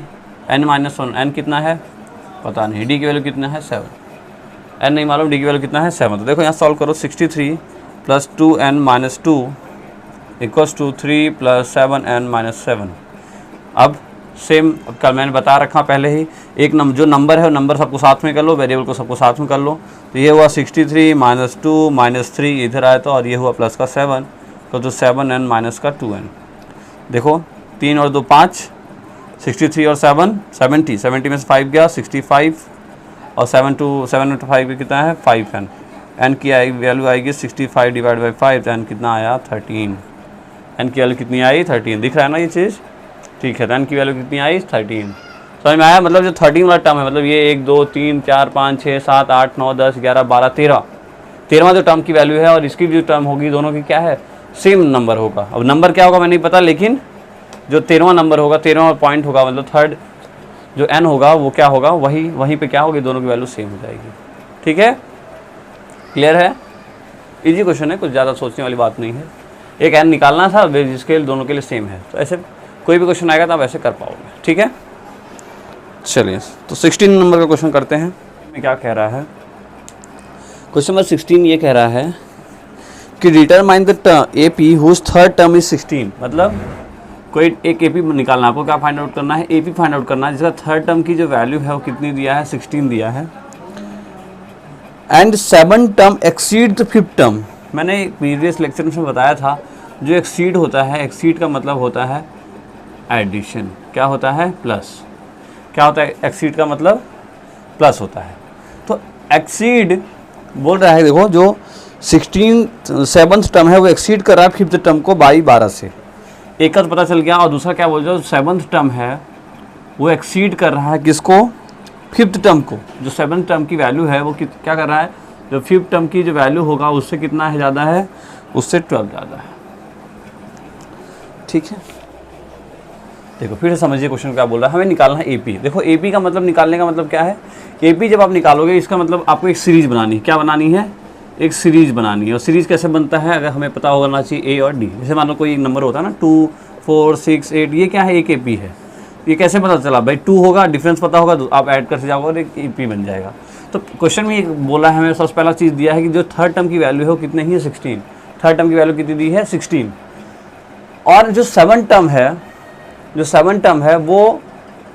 n माइनस 1, n कितना है पता नहीं, d की वैल्यू कितना है 7, n नहीं मालूम, d की वैल्यू कितना है 7। तो देखो यहाँ सॉल्व करो 63 + 2n - 2 = 3 + 7n - 7। अब सेम कल मैंने बता रखा पहले ही, एक जो नंबर है वो नंबर सबको साथ में कर लो, वेरिएबल को सबको साथ में कर लो। तो ये हुआ 63 - 2 - 3 इधर आया तो, और ये हुआ प्लस का 7 तो 7n - का 2n। देखो 3 और 2 5, 63 और 7 70, 70 में से 5 गया 65, और 7 × 5 कितना है 5n। n की वैल्यू आएगी 65 / 5, तो n कितना आया 13। n की वैल्यू कितनी आई 13, दिख रहा है ना ये चीज़, ठीक है। तो n की वैल्यू कितनी आई 13, समझ में आया। मतलब जो 13 वाला टर्म है, मतलब ये 1 2 3 4 5 6 7 8 9 10 11 12 13वां जो टर्म की वैल्यू है, और इसकी जो टर्म होगी दोनों की क्या है सेम नंबर होगा। अब नंबर क्या होगा मैं नहीं पता, लेकिन जो 13वां नंबर होगा, 13वां पॉइंट होगा, मतलब थर्ड जो n होगा वो क्या होगा, वहीं पे क्या होगी, दोनों की वैल्यू सेम हो जाएगी। ठीक है, क्लियर है। इजी क्वेश्चन है, कुछ ज़्यादा सोचने वाली बात नहीं है। एक n निकालना था जिसके दोनों के लिए सेम है, तो ऐसे कोई भी क्वेश्चन आएगा तो आप ऐसे कर पाओगे। ठीक है, चलिए तो 16 नंबर का क्वेश्चन करते हैं। क्या कह रहा है क्वेश्चन नंबर 16, ये कह रहा है कि determine the term A P whose third term is 16। मतलब कोई एक ए पी निकालना, आपको क्या फाइंड आउट करना है, ए पी फाइंड आउट करना है जिसका थर्ड टर्म की जो वैल्यू है वो कितनी दिया है 16 दिया है, and 7 term exceed the 5th term. मैंने प्रीवियस लेक्चर में बताया था, जो एक्सीड होता है, एक्सीड का मतलब होता है एडिशन, क्या होता है प्लस, क्या होता है एक्सीड का मतलब प्लस होता है। तो एक्सीड बोल रहा है, देखो जो 7th टर्म है वो एक्सीड कर रहा है 5th टर्म को बाई 12 से, एक का तो पता चल गया। और दूसरा क्या बोल रहा है, 7th टर्म है वो एक्सीड कर रहा है किसको 5th टर्म को। जो 7th टर्म की वैल्यू है वो क्या कर रहा है, जो 5th टर्म की जो वैल्यू होगा उससे कितना है ज़्यादा है, उससे 12 ज़्यादा है। ठीक है, देखो फिर से समझिए क्वेश्चन क्या बोल रहा है, हमें निकालना है एपी। देखो एपी का मतलब, निकालने का मतलब क्या है, एपी जब आप निकालोगे इसका मतलब आपको एक सीरीज बनानी है। क्या बनानी है, एक सीरीज बनानी है। और सीरीज कैसे बनता है, अगर हमें पता होना चाहिए ए और डी। जैसे मान लो कोई एक नंबर होता है ना 2 4 6 8, ये क्या है एक एपी है। ये कैसे पता चला भाई, 2 होगा, डिफरेंस पता होगा तो आप ऐड करते जाओगे और एक एपी बन जाएगा। तो क्वेश्चन में ये बोला है, हमें सबसे पहला चीज़ दिया है कि जो थर्ड टर्म की वैल्यू है वो कितनी ही है 16। थर्ड टर्म की वैल्यू कितनी दी है 16। और जो 7 टर्म है, जो 7 टर्म है वो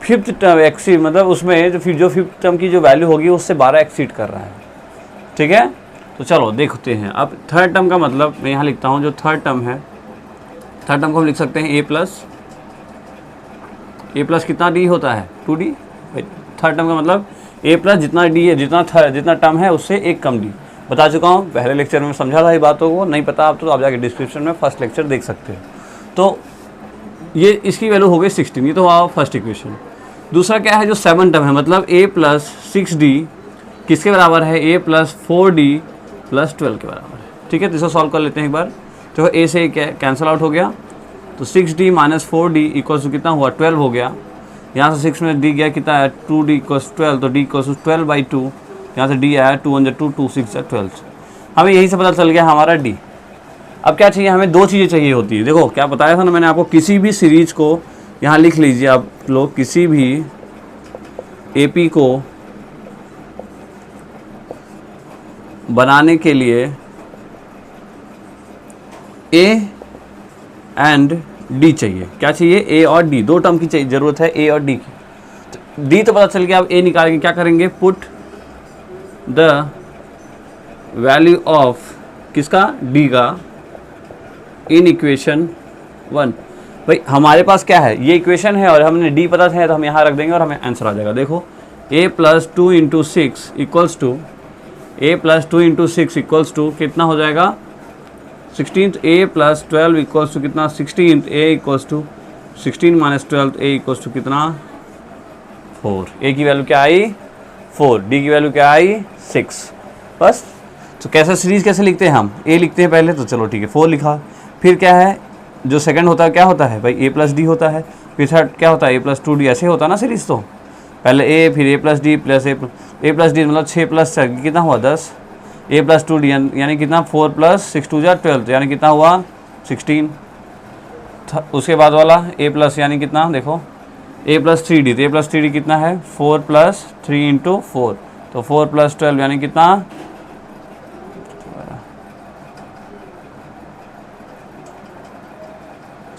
5th टर्म एक्सीड, मतलब उसमें जो 5th टर्म की जो वैल्यू होगी उससे 12 एक्सीड कर रहा है। ठीक है, तो चलो देखते हैं। अब थर्ड टर्म का मतलब मैं यहाँ लिखता हूँ, जो थर्ड टर्म है, थर्ड टर्म को हम लिख सकते हैं ए प्लस कितना डी होता है 2d। थर्ड टर्म का मतलब ए प्लस जितना डी है, जितना टर्म है उससे एक कम डी। बता चुका हूँ, पहले लेक्चर में समझा था ये बातों को, नहीं पता आप तो आप जाके डिस्क्रिप्शन में फर्स्ट लेक्चर देख सकते हो। तो ये इसकी वैल्यू हो गई 16, ये तो हुआ फर्स्ट इक्वेशन। दूसरा क्या है, जो 7 टर्म है, मतलब a + 6d किसके बराबर है, a + 4d + 12 के बराबर है। ठीक है, तो इसे सॉल्व कर लेते हैं एक बार। तो a से कैंसिल आउट हो गया, तो 6d - 4d = कितना हुआ 12 हो गया। यहाँ से 6 में d गया कितना है 2d = 12, तो d = 12/2। यहाँ से d आया 2 × 2 2 6 12। हमें यही से पता चल गया हमारा d। अब क्या चाहिए, हमें दो चीज़ें चाहिए होती है। देखो क्या बताया था ना मैंने आपको, किसी भी सीरीज को यहाँ लिख लीजिए आप लोग, किसी भी एपी को बनाने के लिए ए एंड डी चाहिए। क्या चाहिए, ए और डी, दो टर्म की चाहिए ज़रूरत है, ए और डी की। डी तो पता चल गया, अब ए निकालेंगे, क्या करेंगे, पुट द वैल्यू ऑफ किसका, डी का, इन इक्वेशन 1। भाई हमारे पास क्या है, ये इक्वेशन है और हमने डी पता है तो हम यहाँ रख देंगे और हमें आंसर आ जाएगा। देखो a + 2 × 6 = a + 2 × 6 = कितना हो जाएगा 16th। a + 12 = कितना 16th। a = 16 - 12 a = कितना 4। a की वैल्यू क्या आई 4, d की वैल्यू क्या आई 6। बस, तो कैसे सीरीज कैसे लिखते हैं हम, a लिखते हैं पहले, तो चलो ठीक है 4 लिखा। फिर क्या है, जो सेकंड होता है क्या होता है भाई, a + d होता है। फिर थर्ड क्या होता है, a + 2d, ऐसे होता है ना सीरीज। तो पहले a, फिर a + d + a + d मतलब 6 + 4 कितना हुआ 10। a + 2d यानी कितना 4 + 6 2 = 12, यानी कितना हुआ 16। उसके बाद वाला a+ यानी कितना, देखो ए प्लस थ्री डी, तो ए प्लस थ्री डी कितना है 4 प्लस 3 इंटू 4, तो 4 प्लस 12 यानी कितना,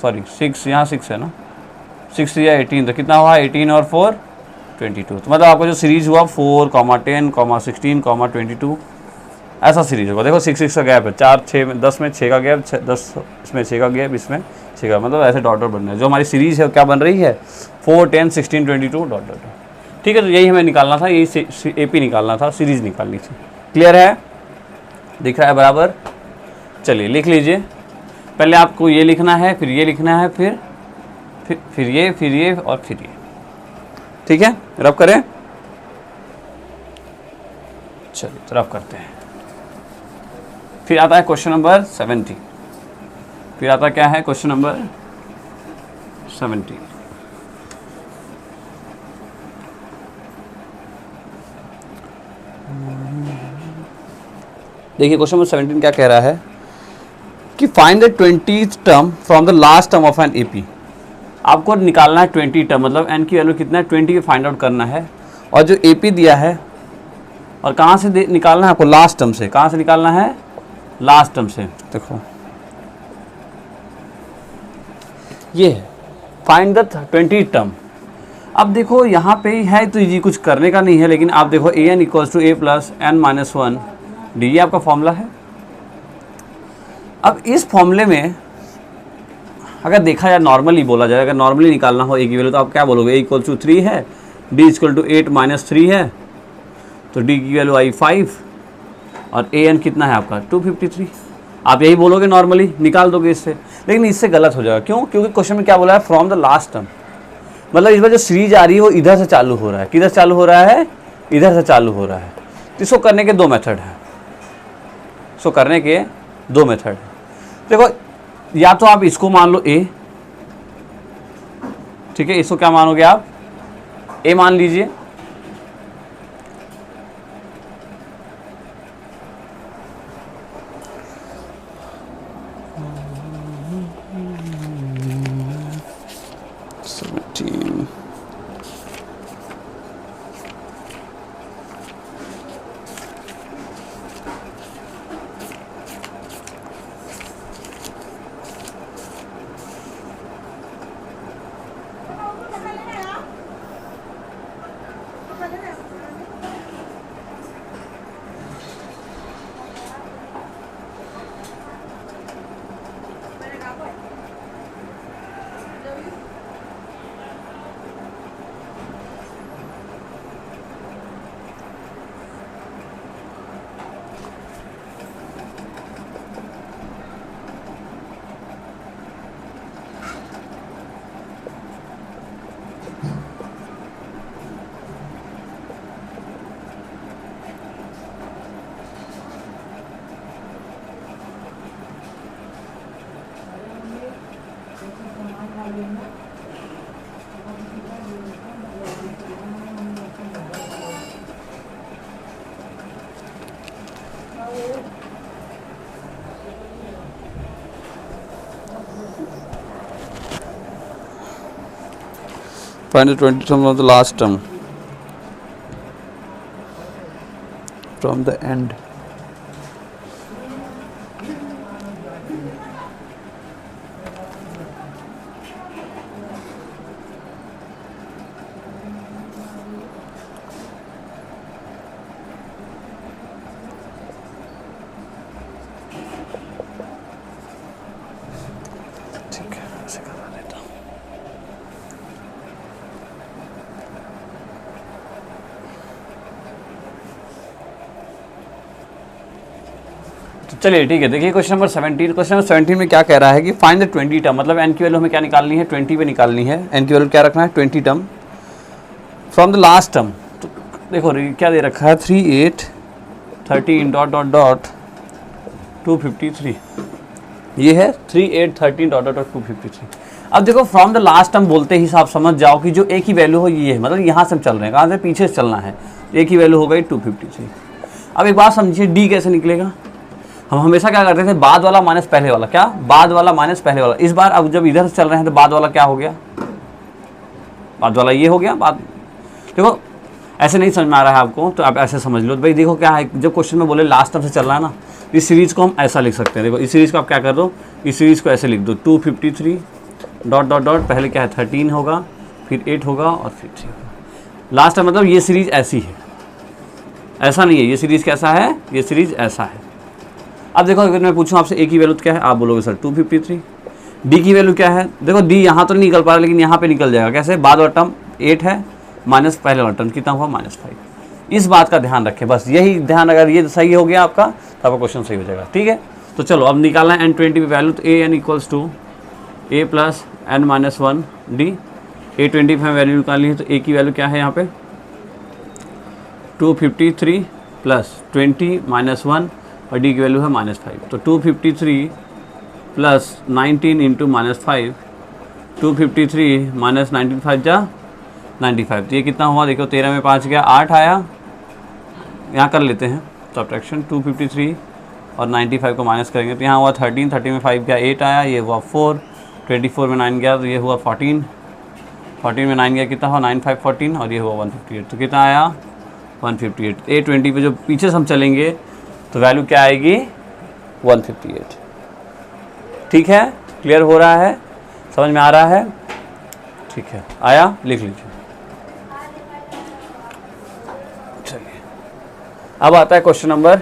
सॉरी 6, यहाँ 6 है ना, 6 या 18, तो कितना हुआ 18 और 4 22। तो मतलब आपका जो सीरीज हुआ 4, 10, 16, 22 ऐसा सीरीज होगा। देखो 6 6 का गैप है, 4 6 में 10 में 6 का गैप, 10 इसमें 6 का गैप, इसमें 6 का, मतलब ऐसे डॉट डॉट बन रहा है। जो हमारी सीरीज है क्या बन रही है 4 10 16 22 डॉट डॉट। ठीक है, तो यही हमें निकालना था, यही AP निकालना था, सीरीज निकालनी थी। क्लियर है, दिख रहा है बराबर। चलिए लिख लीजिए, पहले आपको ये लिखना है, फिर ये लिखना है, फिर ये और फिर ये। ठीक है, रब करें, चलिए तो रब करते हैं। फिर आता है क्वेश्चन नंबर 70, फिर आता क्या है क्वेश्चन नंबर 70। देखिए क्वेश्चन नंबर 17 क्या कह रहा है कि find the 20th term from the last term of an AP। आपको निकालना है 20 टर्म, मतलब n की वैल्यू कितना है 20 फाइंड आउट करना है, और जो AP दिया है, और कहाँ से निकालना है आपको, लास्ट टर्म से। कहाँ से निकालना है, लास्ट टर्म से। देखो ये फाइंड द 20 टर्म। अब देखो यहाँ पे है तो ये कुछ करने का नहीं है, लेकिन आप देखो an equals to a plus n minus 1 d, ये आपका फॉर्मूला है। अब इस फॉर्मूले में अगर देखा जाए, नॉर्मली बोला जाए, अगर नॉर्मली निकालना हो a की वैल्यू, तो आप क्या बोलोगे, a इक्वल टू 3 है, d इक्वल टू 8 माइनस 3 है, तो d की वैल्यू आई 5, और an कितना है आपका 253। आप यही बोलोगे, नॉर्मली निकाल दोगे इससे, लेकिन इससे गलत हो जाएगा। क्यों? क्योंकि क्वेश्चन में क्या बोला है, फ्रॉम द लास्ट टर्म, मतलब इस बार जो सीरीज आ रही है वो इधर से चालू हो रहा है। किधर से चालू हो रहा है, इधर से चालू हो रहा है। तो इसको करने के दो मेथड हैं, इसको करने के दो मेथड हैं। देखो, या तो आप इसको मान लो a, ठीक है, इसको क्या मानोगे आप, a मान लीजिए, find the 20 term of the last term from the end. ठीक है, ऐसे करा देता हूँ। चलिए ठीक है, देखिए क्वेश्चन नंबर 17। क्वेश्चन नंबर 17 में क्या कह रहा है कि फाइंड द 20 टर्म, मतलब एन की वैल्यू हमें क्या निकालनी है, 20 पे निकालनी है। एन की वैल्यू क्या रखना है, 20 term from the last term. तो देखो क्या दे रखा है, 3 8 13 डॉट डॉट डॉट 253, ये है 3 8 13 डॉट डॉट 253। अब देखो फ्रॉम द लास्ट टर्म बोलते ही आप समझ जाओ कि जो ए की वैल्यू हो ये है, मतलब यहाँ से हम चल रहे हैं, कहाँ से, पीछे से चलना है। ए की वैल्यू हो गई 253। अब एक बात समझिए, डी कैसे निकलेगा। हम हमेशा क्या करते थे, बाद वाला माइनस पहले वाला, क्या बाद वाला माइनस पहले वाला। इस बार अब जब इधर से चल रहे हैं तो बाद वाला क्या हो गया, बाद वाला ये हो गया। बात देखो ऐसे नहीं समझ में आ रहा है आपको तो आप ऐसे समझ लो। भाई देखो क्या है, जब क्वेश्चन में बोले लास्ट टर्म से चल रहा है ना, इस सीरीज़ को हम ऐसा लिख सकते हैं। देखो इस सीरीज़ को आप क्या कर दो, इस सीरीज़ को ऐसे लिख दो 253 डॉट डॉट डॉट, पहले क्या है 13 होगा, फिर 8 होगा और फिर 3 होगा। लास्ट टर्म मतलब ये सीरीज़ ऐसी है, ऐसा नहीं है। ये सीरीज़ कैसा है, ये सीरीज़ ऐसा है। अब देखो अगर मैं पूछूं आपसे ए की वैल्यू क्या है, आप बोलोगे सर 253। डी की वैल्यू क्या है, देखो डी यहाँ तो नहीं निकल पा रहा लेकिन यहाँ पे निकल जाएगा। कैसे, बाद वाला टर्म 8 है माइनस पहले वाला टर्म कितना हुआ -5। इस बात का ध्यान रखें, बस यही ध्यान, अगर ये सही हो गया आपका तो आपका क्वेश्चन सही हो जाएगा। ठीक है, तो चलो अब निकालना है n20 की वैल्यू। तो A N equals to A plus n minus 1 D. A20 में वैल्यू निकालनी है तो ए की वैल्यू क्या है यहाँ पे 253 प्लस 20 माइनस 1 और डी की वैल्यू है -5। तो 253 प्लस 19 इंटू -5, 253 माइनस 19 5 जा 95। तो ये कितना हुआ, देखो 13 में 5 गया 8 आया। यहाँ कर लेते हैं सब्ट्रैक्शन, 253 और 95 को माइनस करेंगे तो यहाँ हुआ 13, 30 में 5 गया 8 आया, ये हुआ 4, 24 में 9 गया तो ये हुआ 14, 14 में 9 गया कितना हुआ 9 5 14 और ये हुआ 158। तो कितना आया 158। A20 पे जो पीछे से हम चलेंगे तो वैल्यू क्या आएगी 158। ठीक है, क्लियर हो रहा है, समझ में आ रहा है? ठीक है, आया, लिख लीजिए। चलिए अब आता है क्वेश्चन नंबर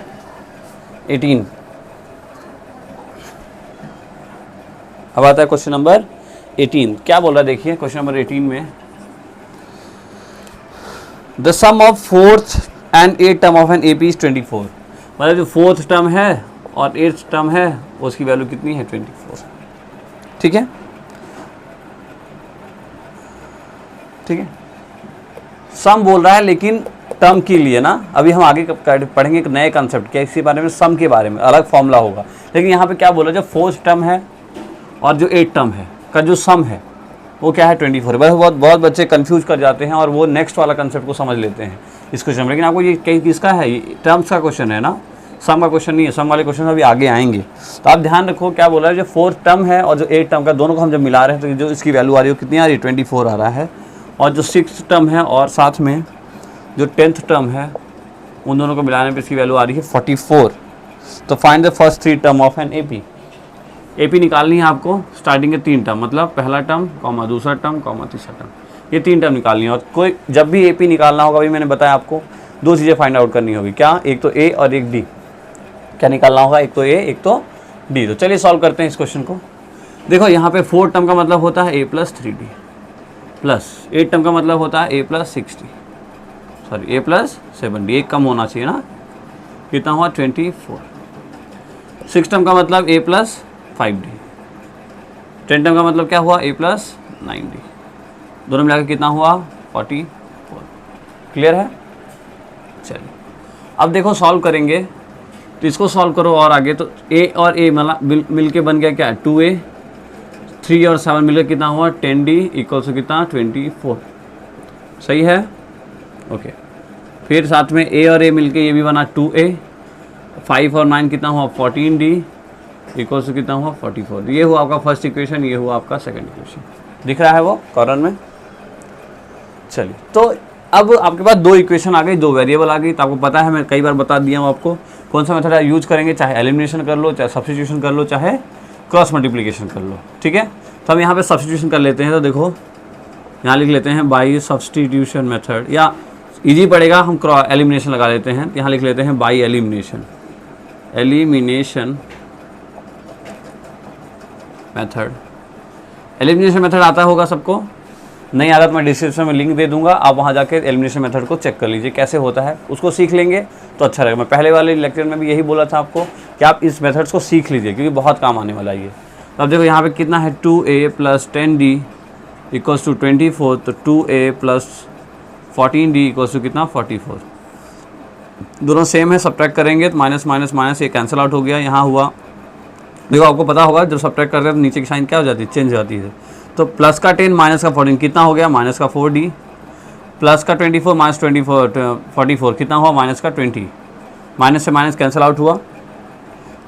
18। अब आता है क्वेश्चन नंबर 18। क्या बोल रहा है देखिए क्वेश्चन नंबर 18 में, the sum of fourth and eight term of an AP is 24। मतलब जो फोर्थ टर्म है और एट्थ टर्म है उसकी वैल्यू कितनी है 24। ठीक है, ठीक है, सम बोल रहा है लेकिन टर्म के लिए ना, अभी हम आगे पढ़ेंगे एक नए कंसेप्ट क्या इसी बारे में, सम के बारे में अलग फॉर्मूला होगा। लेकिन यहाँ पे क्या बोला, जो फोर्थ टर्म है और जो एट टर्म है का जो सम है वो क्या है 24। बस बहुत बच्चे कंफ्यूज कर जाते हैं और वो नेक्स्ट वाला कंसेप्ट को समझ लेते हैं इस क्वेश्चन में। लेकिन आपको ये कहीं किसका है, ये टर्म्स का क्वेश्चन है ना, सम का क्वेश्चन नहीं है। सम वाले क्वेश्चन अभी आगे आएंगे तो आप ध्यान रखो क्या बोला है, जो फोर्थ टर्म है और जो एट टर्म का दोनों को हम जब मिला रहे हैं तो जो इसकी वैल्यू आ रही है कितनी आ रही है 24 आ रहा है। और जो सिक्स टर्म है और साथ में जो 10th टर्म है उन दोनों को मिलाने पर इसकी वैल्यू आ रही है 44। तो find the first 3 term of an AP. AP निकालनी है आपको, स्टार्टिंग के 3 टर्म मतलब पहला टर्म कॉमा दूसरा टर्म कॉमा तीसरा टर्म, ये 3 टर्म निकालनी है। और कोई जब भी एपी निकालना होगा, अभी मैंने बताया आपको 2 चीज़ें फाइंड आउट करनी होगी, क्या, एक तो ए और एक डी। क्या निकालना होगा, एक तो ए एक तो डी। तो चलिए सॉल्व करते हैं इस क्वेश्चन को। देखो यहाँ पे 4 टर्म का मतलब होता है a plus 3d plus 8 term का मतलब होता है a plus 6d, sorry a plus 7d, एक कम होना चाहिए ना, कितना हुआ 24। 6 टर्म का मतलब a प्लस 5d, 10 टर्म का मतलब क्या हुआ a प्लस 9d, दोनों मिलाकर कितना हुआ 44। क्लियर है? चलिए अब देखो सॉल्व करेंगे तो इसको सॉल्व करो और आगे तो a और a मिल के बन गया क्या 2a, 3 और 7 मिलकर कितना हुआ 10d इक्वल टू कितना 24। सही है? ओके, फिर साथ में a और a मिलके ये भी बना 2a, 5 और 9 कितना हुआ 14d इक्वल टू कितना हुआ 44। ये हुआ आपका फर्स्ट इक्वेशन, ये हुआ आपका सेकंड इक्वेशन। दिख रहा है वो कॉर्नर में? चलिए तो अब आपके पास 2 इक्वेशन आ गई, 2 वेरिएबल आ गई। तो आपको पता है, मैं कई बार बता दिया हूँ आपको कौन सा मेथड यूज करेंगे, चाहे एलिमिनेशन कर लो, चाहे सब्स्टिट्यूशन कर लो, चाहे क्रॉस मल्टीप्लिकेशन कर लो। ठीक है, तो हम यहाँ पे सब्स्टिट्यूशन कर लेते हैं। तो देखो यहाँ लिख लेते हैं बाई सब्स्टिट्यूशन मेथड, या इजी पड़ेगा हम एलिमिनेशन लगा लेते हैं। यहाँ लिख लेते हैं by elimination, elimination method. Elimination method आता होगा सबको, नहीं आता तो मैं डिस्क्रिप्शन में लिंक दे दूंगा, आप वहाँ जाके एलिमिनेशन मेथड को चेक कर लीजिए कैसे होता है, उसको सीख लेंगे तो अच्छा रहेगा। मैं पहले वाले लेक्चर में भी यही बोला था आपको कि आप इस मेथड्स को सीख लीजिए क्योंकि बहुत काम आने वाला है ये। अब देखो यहाँ पे कितना है 2a plus 10d equals to 24, तो 2a plus 14d equals to कितना 44। दोनों सेम है, सब्ट्रैक्ट करेंगे तो माइनस माइनस माइनस ये कैंसिल आउट हो गया। यहाँ हुआ देखो आपको पता होगा जब सब्ट्रैक्ट करते हैं तो नीचे की साइन क्या हो जाती है, चेंज हो जाती है। तो प्लस का 10 माइनस का 14 कितना हो गया माइनस का 4d, प्लस का 24 माइनस 44 कितना हुआ माइनस का 20, माइनस से माइनस कैंसिल आउट हुआ।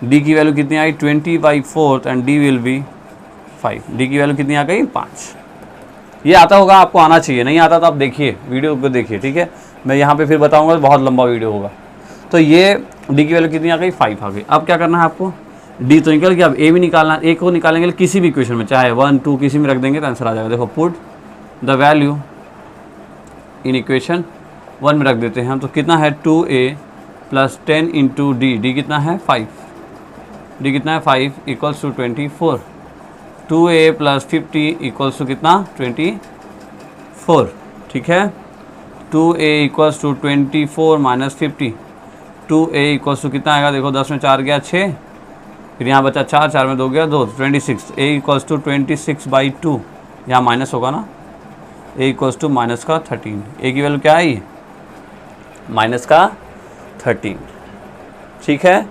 d की वैल्यू कितनी आई 20/4 and d will be 5, d की वैल्यू कितनी आ गई 5। ये आता होगा, आपको आना चाहिए, नहीं आता तो आप देखिए वीडियो को देखिए, ठीक है। मैं यहाँ पे फिर बताऊँगा, बहुत लंबा वीडियो होगा। तो ये डी की वैल्यू कितनी आ गई, 5 आ गई। अब क्या करना है आपको, डी तो निकल गया, अब ए भी निकालना। ए को निकालेंगे किसी भी इक्वेशन में, चाहे 1 2 किसी में रख देंगे तो आंसर आ जाएगा। देखो put the value in equation 1 में रख देते हैं हम, तो कितना है 2a plus 10 into D, D कितना है 5, डी कितना है 5 equals to 24, 2a plus 50 equals to कितना 24, ठीक है। 2a equals to 24 minus 50, 2a equals to कितना आएगा, देखो 10 में 4 गया 6, फिर यहाँ बचा 4, 4 में 2 गया 2, 26, a इक्वल्स टू 26/2, यहाँ माइनस होगा ना, a इक्वल्स टू माइनस का 13, a की वैल्यू क्या आई, माइनस का 13, ठीक है।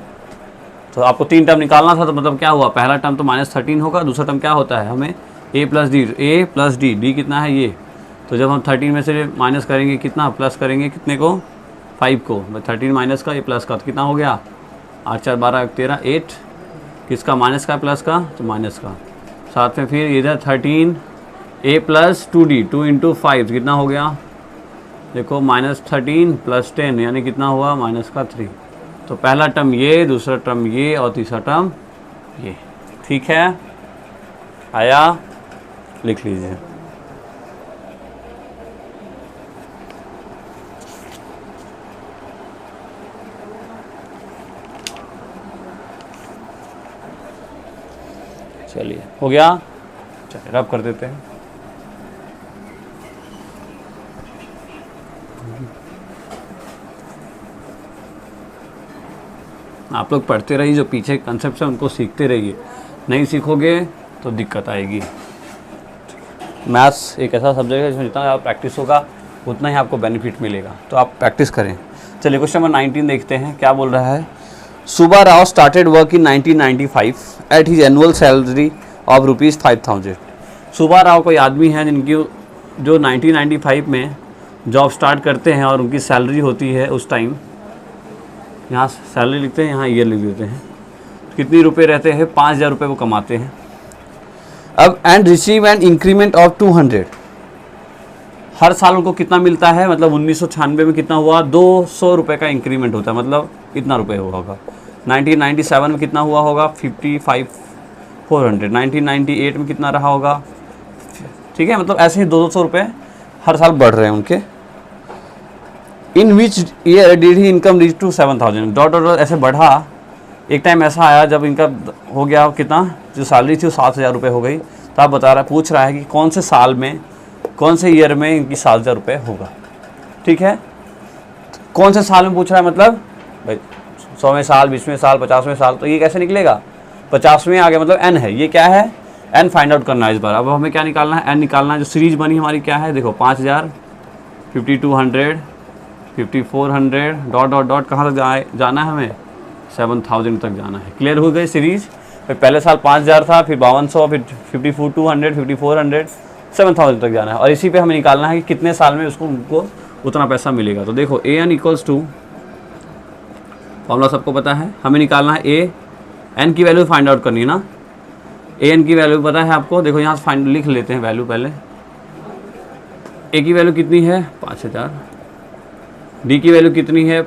तो आपको 3 टर्म निकालना था, तो मतलब क्या हुआ, पहला टर्म तो -13 होगा, दूसरा टर्म क्या होता है हमें a प्लस डी, डी कितना है ये, तो जब हम 13 में से माइनस करेंगे कितना, प्लस करेंगे कितने को 5 को, 13 माइनस का ये प्लस का, तो कितना हो गया 8 4 12 13 8, किसका माइनस का प्लस का, तो माइनस का, साथ में फिर इधर 13 a प्लस 2d 2 इंटू 5 कितना हो गया, देखो -13 प्लस 10 यानी कितना हुआ माइनस का 3। तो पहला टर्म ये, दूसरा टर्म ये और तीसरा टर्म ये, ठीक है। आया, लिख लीजिए। चलिए हो गया, चलिए रब कर देते हैं। आप लोग पढ़ते रहिए, जो पीछे कंसेप्ट है उनको सीखते रहिए, नहीं सीखोगे तो दिक्कत आएगी। मैथ्स एक ऐसा सब्जेक्ट है जिसमें जितना ज़्यादा प्रैक्टिस होगा उतना ही आपको बेनिफिट मिलेगा, तो आप प्रैक्टिस करें। चलिए क्वेश्चन नंबर 19 देखते हैं, क्या बोल रहा है। Subba Rao started work in 1995 at his annual salary of ₹5000। Subba Rao कोई आदमी है जिनकी जो 1995 में जॉब स्टार्ट करते हैं और उनकी सैलरी होती है उस टाइम, यहाँ सैलरी लिखते हैं, यहाँ ईयर लिख देते हैं, कितनी रुपए रहते हैं, 5000 रुपये वो कमाते हैं। अब and receive an increment of 200, हर साल उनको कितना मिलता है, मतलब 1996 में कितना हुआ, 200 रुपये का इंक्रीमेंट होता है, मतलब इतना रुपये हुआ होगा। 1997 में कितना हुआ होगा, 55,400, 1998 में कितना रहा होगा, ठीक है। मतलब ऐसे ही 200 रुपये हर साल बढ़ रहे हैं उनके। In which year did he income reach to 7000, dot dot ऐसे बढ़ा। एक टाइम ऐसा आया जब इनका हो गया कितना, जो सैलरी थी वो 7000 रुपये हो गई। तो आप पूछ रहा है कि कौन से साल में, कौन से ईयर में इनकी 7000 रुपये होगा, ठीक है। कौन से साल में पूछ रहा है, मतलब भाई 100वें साल, 20वें साल, 50वें साल, तो ये कैसे निकलेगा, 50वें आ गया, मतलब n है, ये क्या है, n फाइंड आउट करना है इस बार। अब हमें क्या निकालना है, n निकालना है। जो सीरीज बनी हमारी क्या है, देखो 5000, 5200, 5400, डॉट डॉट डॉट कहाँ तक जाना है हमें, 7000 तक जाना है। क्लियर हो गई सीरीज। फिर पहले साल 5000 था, फिर 5200, फिर 5200, 5400, 7000 तक जाना है। और इसी पे हमें निकालना है कि कितने साल में उनको उतना पैसा मिलेगा। तो देखो an इक्वल्स टू, फॉर्मूला सबको पता है, हमें निकालना है n की वैल्यू फाइंड आउट करनी है ना। an की वैल्यू पता है आपको, देखो यहाँ से फाइंड लिख लेते हैं वैल्यू पहले। a की वैल्यू कितनी है 5000, d की वैल्यू कितनी है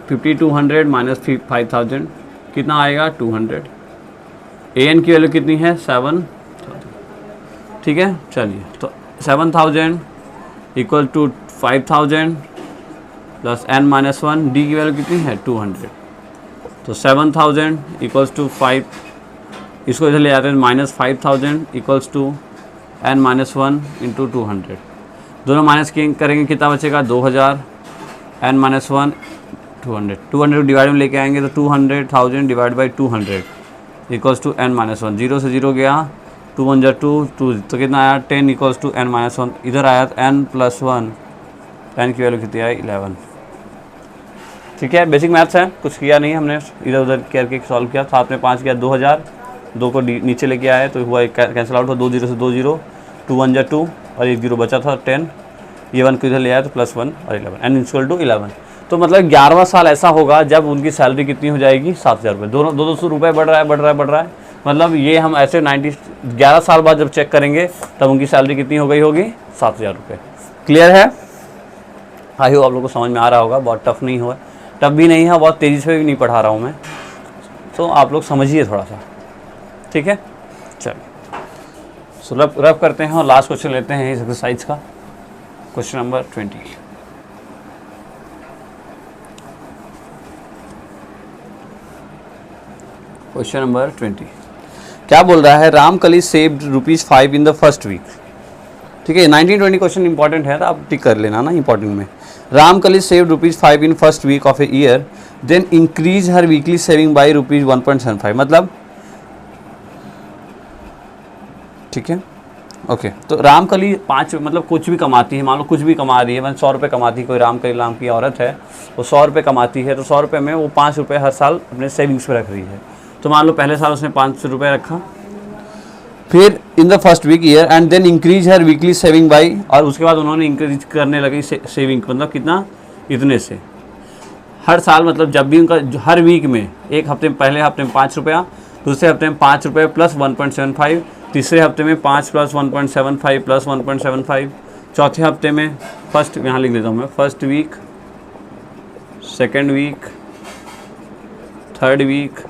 5200 माइनस 5000 कितना आएगा 200, an की वैल्यू कितनी है 7000, ठीक है। चलिए तो 7000 equal to 5000 plus n minus 1, d की वैल्यू कितनी है 200, तो 7000 इक्वल्स टू 5, इसको इधर ले जाते हैं, minus 5000 equals to n minus 1 into 200, दोनों माइनस करेंगे कितना बचेगा 2000, n माइनस 1 200, 200 डिवाइड में लेके आएंगे तो 200,000 divide by 200 equals to n minus 1, 0 से 0 गया, 2 1 जा 2 2, तो कितना आया 10 इक्वल्स टू n माइनस 1, इधर आया n प्लस 1, n की वैल्यू कितनी आई 11, ठीक है। बेसिक मैथ्स है, कुछ किया नहीं हमने, इधर उधर करके सॉल्व किया। साथ में 5 किया, 2000, 2 को नीचे लेके आए तो हुआ कैंसिल आउट हुआ, 2 0 से 2 0, 2 1 जा 2 और 1 0 बचा था 10, ये 1 को इधर ले आया तो प्लस 1 और 11, n इक्वल टू 11। तो मतलब 11वां साल ऐसा होगा जब उनकी सैलरी कितनी हो जाएगी 7000 रुपये, दोनों 200 रुपये बढ़ रहा है, मतलब ये हम ऐसे 11 साल बाद जब चेक करेंगे तब उनकी सैलरी कितनी हो गई होगी, 7,000 रुपये। क्लियर है? आई होप आप लोगों को समझ में आ रहा होगा, बहुत टफ नहीं हुआ, टफ भी नहीं है, बहुत तेज़ी से भी नहीं पढ़ा रहा हूँ मैं, तो आप लोग समझिए थोड़ा सा, ठीक है। चलिए सो रफ करते हैं और लास्ट क्वेश्चन लेते हैं इस एक्सरसाइज का, क्वेश्चन नंबर 20। क्वेश्चन नंबर 20 क्या बोल रहा है, Ramkali saved ₹5 in the first week. ठीक है, 1920 क्वेश्चन इंपॉर्टेंट है, तो आप टिक कर लेना ना इंपॉर्टेंट में। Ramkali saved ₹5 in first week of a year, then increase her weekly saving by ₹1.75। मतलब ठीक है, ओके। तो रामकली 5 मतलब कुछ भी कमाती है, मान लो कुछ भी कमा रही है, मतलब 100 रुपये कमाती है, कोई रामकली नाम की औरत है, वो 100 रुपये कमाती है, तो 100 रुपये में वो 5 रुपये हर साल अपने सेविंग्स पे रख रही है। तो मान लो पहले साल उसने 500 रुपये रखा, फिर in the first week year and then increase her weekly saving by, और उसके बाद उन्होंने इंक्रीज करने लगी सेविंग, मतलब कितना, इतने से हर साल, मतलब जब भी उनका हर वीक में, एक हफ्ते में, पहले हफ्ते में 5 रुपया, दूसरे हफ्ते में 5 रुपये प्लस 1.75, तीसरे हफ्ते में 5 प्लस 1.75 प्लस 1.75, चौथे हफ्ते में, फर्स्ट यहाँ लिख देता हूँ मैं, first week, second week, third week,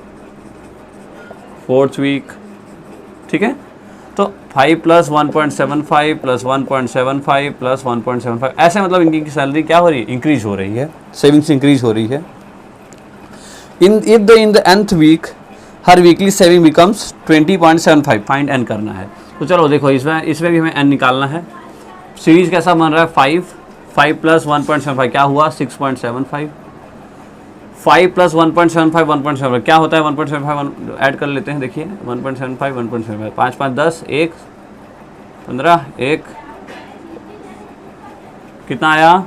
fourth week. ठीक है, तो 5 प्लस 1.75 प्लस 1.75 प्लस 1.75, ऐसे मतलब इनकी सैलरी क्या हो रही है, इंक्रीज हो रही है, सेविंग्स इंक्रीज हो रही है। In the nth week her weekly saving becomes 20.75, find n करना है। तो चलो देखो, इसमें भी हमें n निकालना है। सीरीज कैसा बन रहा है, 5 प्लस 1.75 क्या हुआ, 6.75, 5 प्लस 1.75 1.75 क्या होता है, 1.75 ऐड कर लेते हैं, देखिए 1.75 1.75, 5 5 10, 1 15, 1 कितना आया,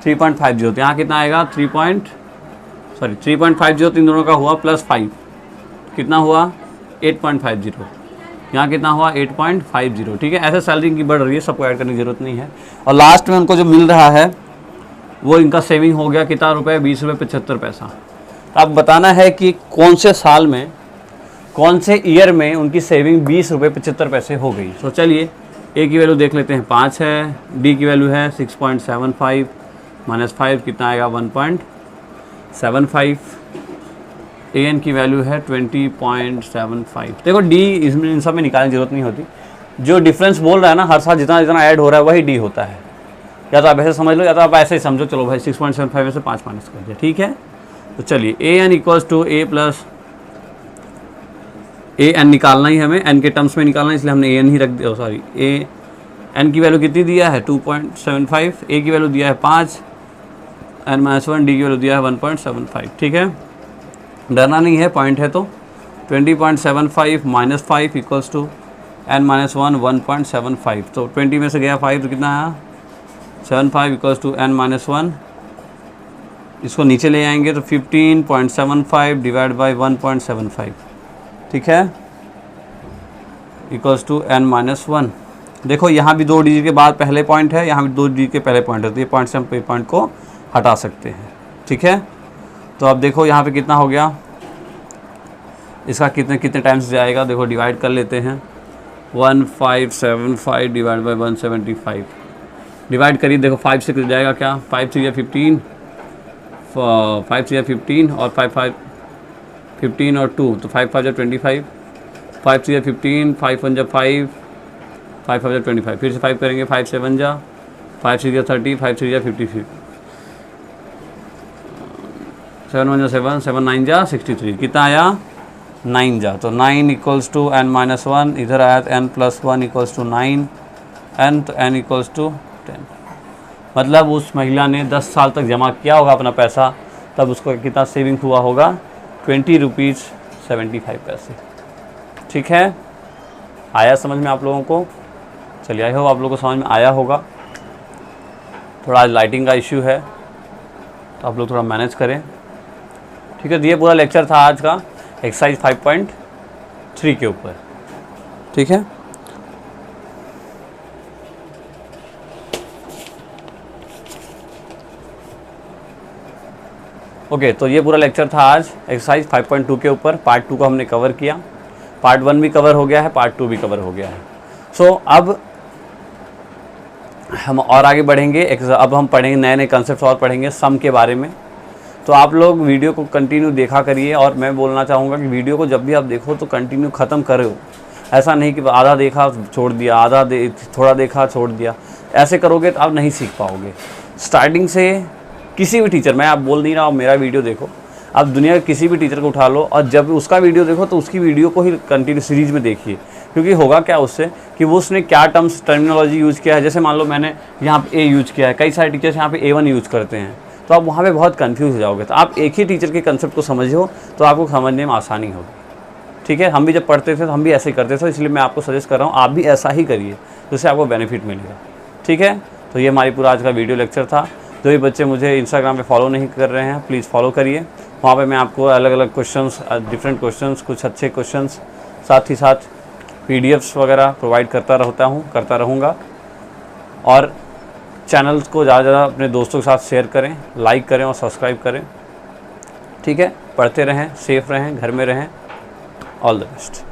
3.50, यहाँ कितना आएगा, 3.50 तीन दोनों का हुआ, प्लस 5 कितना हुआ, 8.50, यहाँ कितना हुआ, 8.50। ठीक है, ऐसे सैलरी इनकी बढ़ रही है, सबको ऐड करने की जरूरत नहीं है। और लास्ट में उनको जो मिल रहा है वो इनका सेविंग हो गया कितना रुपए, 20 रुपये 75 पैसा। अब बताना है कि कौन से साल में, कौन से ईयर में उनकी सेविंग 20 रुपये 75 पैसे हो गई। तो चलिए ए की वैल्यू देख लेते हैं, 5 है, डी की वैल्यू है 6.75 माइनस 5 कितना आएगा, 1.75, ए एन की वैल्यू है 20.75। देखो डी इसमें इन सब में निकालने की जरूरत नहीं होती, जो डिफरेंस बोल रहा है ना, हर साल जितना जितना ऐड हो रहा है वही डी होता है। या तो आप ऐसे समझ लो, या तो आप ऐसे ही समझो, चलो भाई 6.75 में से 5 माइनस कर दिया, ठीक है। तो चलिए A N equals to A plus A N निकालना ही हमें, एन के टर्म्स में निकालना है, इसलिए हमने ए एन ही रख दिया, सॉरी ए एन की वैल्यू कितनी दिया है, 2.75, ए की वैल्यू दिया है 5, एन माइनस 1, डी की वैल्यू दिया है 1.75। ठीक है, डरना नहीं है, पॉइंट है। तो 20.75 minus 5 equals to n minus 1 1.75, तो 20 में से गया 5 तो कितना आया, 75 इक्वल्स टू एन माइनस 1, इसको नीचे ले आएंगे तो 15.75 डिवाइड बाई 1.75, ठीक है, इक्वल्स टू एन माइनस 1। देखो यहाँ भी 2 डिजिट के बाद पहले पॉइंट है, यहाँ भी 2 डिजिट के पहले पॉइंट है, तो ये पॉइंट से हम पॉइंट को हटा सकते हैं। ठीक है, तो अब देखो यहाँ पे कितना हो गया, इसका कितने टाइम्स जाएगा, देखो डिवाइड कर लेते हैं, 1575 डिवाइड बाई 175, डिवाइड करिए, देखो 5 से जाएगा क्या, 5 3 15, 5 3 15 और 5 5 15 और 2, तो 5 5 25, 5 3 15, 5 1 5, 5 5 25, फिर से 5 करेंगे, 5 7 जा, 5 6 30, 5 3 55, 7 1 7, 7 9 जा 63, कितना आया, 9 जा, तो 9 इक्वल्स टू एन माइनस 1, इधर आया तो n plus 1 equals to 9 n, तो एन इक्वल्स टू 10। मतलब उस महिला ने 10 साल तक जमा किया होगा अपना पैसा, तब उसको कितना सेविंग हुआ होगा, 20 रुपीज़ 75 पैसे। ठीक है, आया समझ में आप लोगों को? चलिए आई होप आप लोगों को समझ में आया होगा। थोड़ा आज लाइटिंग का इश्यू है, तो आप लोग थोड़ा मैनेज करें। ठीक है, ये पूरा लेक्चर था आज का एक्सरसाइज 5.3 के ऊपर। ठीक है, ओके, तो ये पूरा लेक्चर था आज एक्सरसाइज 5.2 के ऊपर। पार्ट 2 को हमने कवर किया, पार्ट 1 भी कवर हो गया है, पार्ट 2 भी कवर हो गया है। सो अब हम और आगे बढ़ेंगे। अब हम पढ़ेंगे नए नए कंसेप्ट और पढ़ेंगे सम के बारे में। तो आप लोग वीडियो को कंटिन्यू देखा करिए, और मैं बोलना चाहूँगा कि वीडियो को जब भी आप देखो तो कंटिन्यू ख़त्म करो। ऐसा नहीं कि आधा देखा छोड़ दिया, थोड़ा देखा छोड़ दिया। ऐसे करोगे तो आप नहीं सीख पाओगे। स्टार्टिंग से किसी भी टीचर, मैं आप बोल नहीं रहा हूँ मेरा वीडियो देखो, आप दुनिया के किसी भी टीचर को उठा लो और जब उसका वीडियो देखो तो उसकी वीडियो को ही कंटिन्यू सीरीज में देखिए। क्योंकि होगा क्या उससे कि वो उसने क्या टर्मिनोलॉजी यूज़ किया है। जैसे मान लो मैंने यहाँ पे ए यूज़ किया है, कई सारे टीचर्स यहाँ पे A1 यूज़ करते हैं, तो आप वहाँ पे बहुत कंफ्यूज हो जाओगे। तो आप एक ही टीचर के कंसेप्ट को समझो तो आपको समझने में आसानी होगी। ठीक है, हम भी जब पढ़ते थे तो हम भी ऐसे ही करते थे, इसलिए मैं आपको सजेस्ट कर रहा हूँ आप भी ऐसा ही करिए, जिससे आपको बेनिफिट मिलेगा। ठीक है, तो ये हमारी पूरा आज का वीडियो लेक्चर था। जो भी बच्चे मुझे इंस्टाग्राम पे फॉलो नहीं कर रहे हैं प्लीज़ फॉलो करिए। वहाँ पे मैं आपको अलग अलग क्वेश्चंस, डिफरेंट क्वेश्चंस, कुछ अच्छे क्वेश्चंस, साथ ही साथ PDFs वगैरह प्रोवाइड करता रहूँगा। और चैनल्स को ज़्यादा से ज़्यादा अपने दोस्तों के साथ शेयर करें, लाइक करें और सब्सक्राइब करें। ठीक है, पढ़ते रहें, सेफ़ रहें, घर में रहें। All the best.